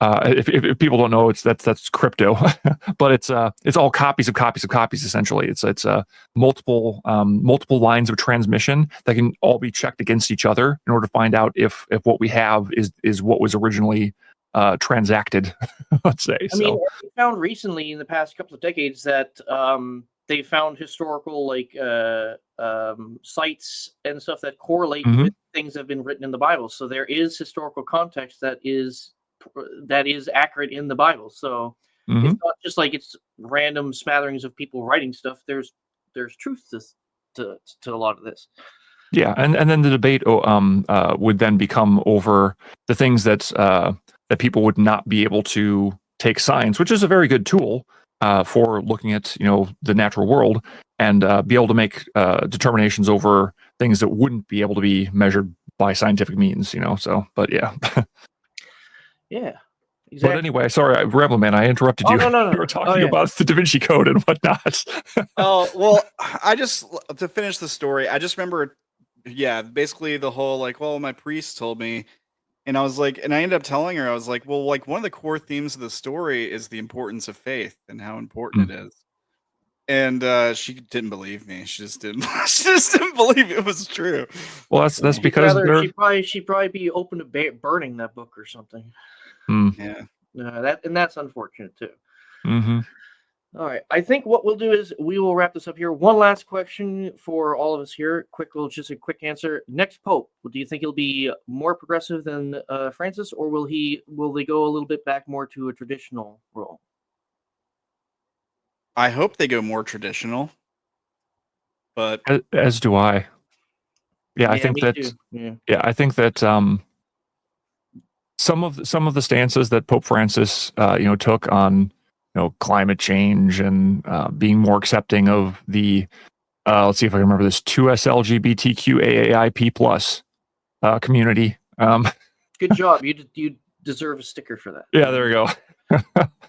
if people don't know, that's crypto, but it's all copies of copies of copies. Essentially, it's multiple lines of transmission that can all be checked against each other in order to find out if what we have is what was originally transacted. Let's say. I mean, we found recently in the past couple of decades that they found historical sites and stuff that correlate with things that have been written in the Bible. So there is historical context that is accurate in the Bible. So it's not just like it's random smatterings of people writing stuff. There's truth to a lot of this. Yeah, and then the debate would then become over the things that people would not be able to take science, which is a very good tool for looking at the natural world and be able to make determinations over things that wouldn't be able to be measured by scientific means. So, but yeah. Yeah, exactly. But anyway, sorry, Rebel Man, I interrupted you. No. You were talking about the Da Vinci Code and whatnot. Oh, well, to finish the story, I just remember, basically the whole my priest told me, and I was like, and I ended up telling her, I was like, well, one of the core themes of the story is the importance of faith and how important it is. And she didn't believe me. She just didn't believe it was true. Well, that's because she'd probably be open to burning that book or something. Yeah. That's unfortunate too. Mm-hmm. All right. I think what we'll do is we will wrap this up here. One last question for all of us here. Just a quick answer. Next Pope, do you think he'll be more progressive than Francis, or will they go a little bit back more to a traditional role? I hope they go more traditional, but as do I. Yeah, I think that. Yeah, I think that some of the stances that Pope Francis, took on, climate change and being more accepting of the, let's see if I can remember this, 2S LGBTQAAIP plus community. Good job. You deserve a sticker for that. Yeah, there we go.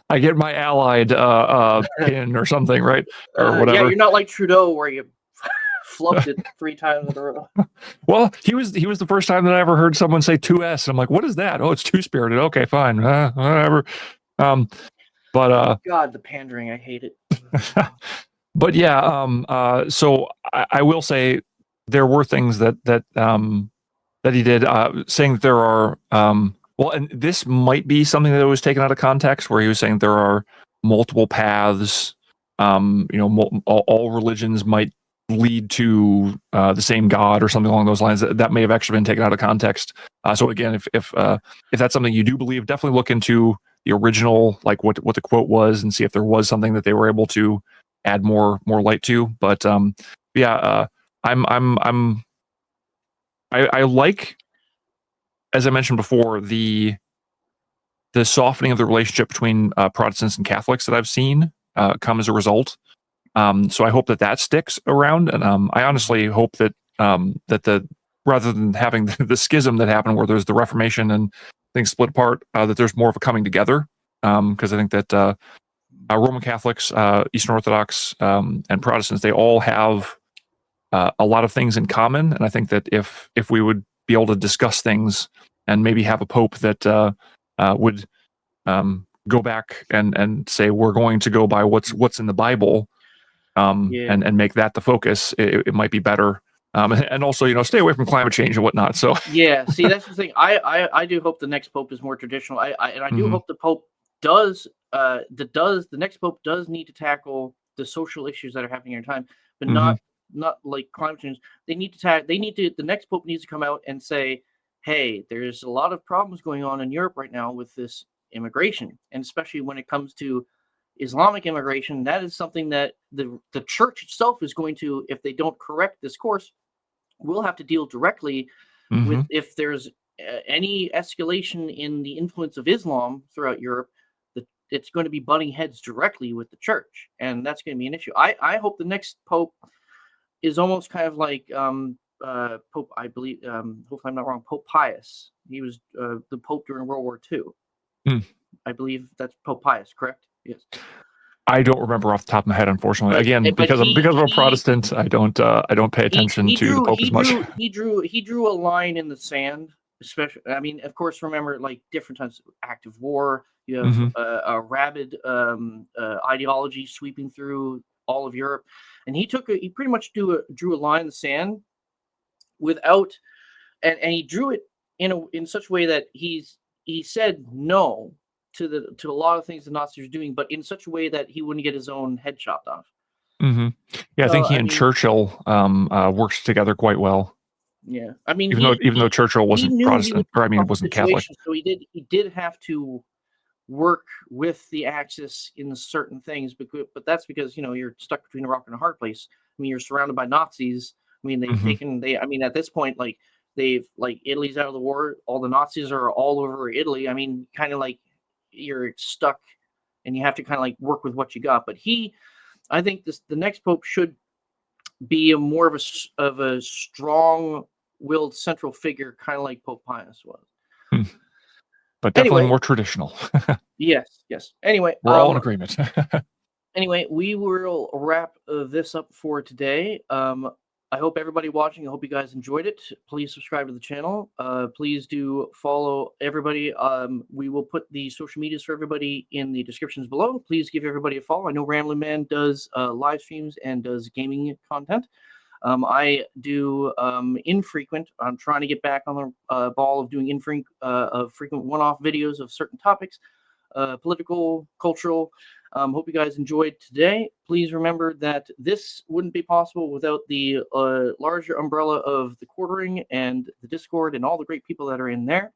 I get my allied pin or something, right? Or whatever. Yeah, you're not like Trudeau where you flubbed it 3 times in a row. Well, he was the first time that I ever heard someone say 2S. I'm like, what is that? Oh, it's two-spirited. Okay, fine. Whatever. But God, the pandering, I hate it. But yeah, so I will say there were things that he did, saying that there are well, and this might be something that was taken out of context, where he was saying there are multiple paths. All religions might lead to the same God or something along those lines. That may have actually been taken out of context. So again, if that's something you do believe, definitely look into the original, like what the quote was, and see if there was something that they were able to add more light to. But I like, as I mentioned before, the softening of the relationship between Protestants and Catholics that I've seen come as a result. So I hope that sticks around, and I honestly hope that rather than having the schism that happened where there's the Reformation and things split apart, that there's more of a coming together. Because I think that Roman Catholics, Eastern Orthodox, and Protestants, they all have a lot of things in common, and I think that if we would be able to discuss things and maybe have a pope that would go back and say we're going to go by what's in the Bible, and make that the focus, it might be better. And also, stay away from climate change and whatnot. So yeah, see, that's the thing. I do hope the next pope is more traditional. I do hope the pope does the next pope does need to tackle the social issues that are happening in our time, but Mhm. not like climate change. The next pope needs to come out and say, hey, there's a lot of problems going on in Europe right now with this immigration, and especially when it comes to Islamic immigration. That is something that the church itself is going to, if they don't correct this course, will have to deal directly with Mhm. if there's any escalation in the influence of Islam throughout Europe. It's going to be butting heads directly with the church, and that's going to be an issue. I hope the next pope is almost kind of like Pope, I believe, hopefully I'm not wrong, Pope Pius. He was the Pope during World War II. Mm. I believe that's Pope Pius, correct? Yes. I don't remember off the top of my head, unfortunately. Again, But because I'm a Protestant, I don't pay attention to the Pope as much. He drew a line in the sand. Especially, I mean, of course, remember like different times of active war. You have Mhm. a rabid ideology sweeping through all of Europe, and he pretty much drew a line in the sand without, and he drew it in such a way that he said no to a lot of things the Nazis were doing, but in such a way that he wouldn't get his own head chopped off. Mhm. Yeah, I think So he I and mean, Churchill works together quite well. yeah, I mean, Even though Churchill he wasn't knew he was Protestant, or I in a mean, tough wasn't Catholic. situation, so he did have to work with the Axis in certain things, but that's because you're stuck between a rock and a hard place. I mean, you're surrounded by Nazis. I mean, Mhm. I mean, at this point, like Italy's out of the war, all the Nazis are all over Italy. I mean, kind of like you're stuck, and you have to kind of like work with what you got. But I think the next pope should be a more of a strong-willed central figure, kind of like Pope Pius was. Hmm. But definitely Anyway, more traditional. yes. Anyway, We're all in agreement. we will wrap this up for today. I hope everybody watching, I hope you guys enjoyed it. Please subscribe to the channel. Please do follow everybody. We will put the social medias for everybody in the descriptions below. Please give everybody a follow. I know Ramblin' Man does live streams and does gaming content. I do infrequent. I'm trying to get back on the ball of doing frequent one-off videos of certain topics, political, cultural. Hope you guys enjoyed today. Please remember that this wouldn't be possible without the larger umbrella of the Quartering and the Discord and all the great people that are in there.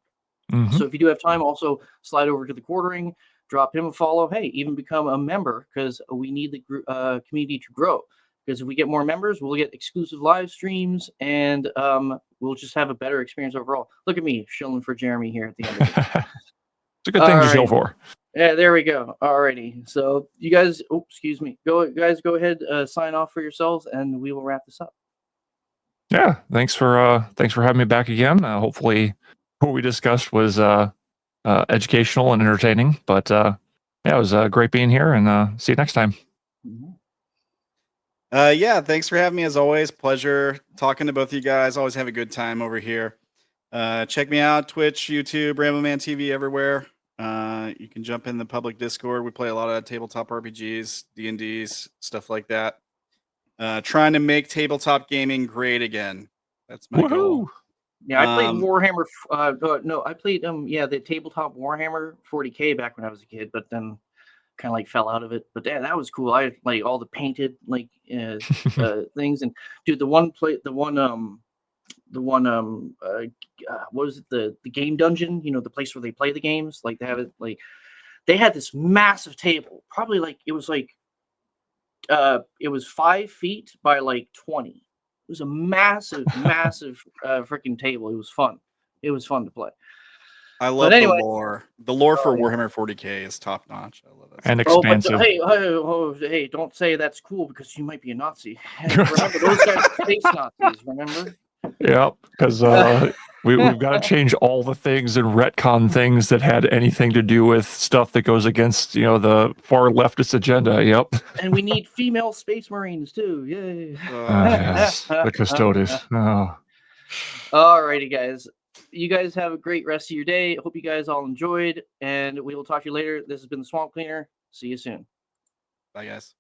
Mhm. So if you do have time, also slide over to the Quartering, drop him a follow. Hey, even become a member, because we need the community to grow. Because if we get more members, we'll get exclusive live streams, and we'll just have a better experience overall. Look at me shilling for Jeremy here at the end of it. It's a good thing to All shill right. for. Yeah, there we go. Alrighty. So you guys, excuse me. Go ahead, sign off for yourselves, and we will wrap this up. Yeah, thanks for having me back again. Hopefully, what we discussed was educational and entertaining. But yeah, it was great being here, and see you next time. Mhm. Yeah, thanks for having me as always. Pleasure talking to both of you guys. Always have a good time over here. Check me out, Twitch, YouTube, Rambleman TV, everywhere. You can jump in the public Discord. We play a lot of tabletop RPGs, D&Ds, stuff like that. Trying to make tabletop gaming great again. That's my goal. Woohoo! Yeah, I played Um, Warhammer. No, I played the tabletop Warhammer 40K back when I was a kid, but then kind of like fell out of it. But yeah, that was cool. I like all the painted things, and dude, the one what was it, the game dungeon? You know, the place where they play the games. Like they have it like they had this massive table, probably like it was 5 feet by like 20. It was a massive freaking table. It was fun. It was fun to play. I But love the anyway, lore. The lore for oh, yeah. Warhammer 40K is top notch. I love that. And Oh, but expansive. hey, don't say that's cool because you might be a Nazi. Remember, those guys are space Nazis, remember? Yep, because we've got to change all the things and retcon things that had anything to do with stuff that goes against the far leftist agenda. Yep. And we need female space marines too. Yay. Yes, the Custodes. Oh. Alrighty, guys. You guys have a great rest of your day. Hope you guys all enjoyed, and we will talk to you later. This has been the Swamp Cleaner. See you soon. Bye, guys.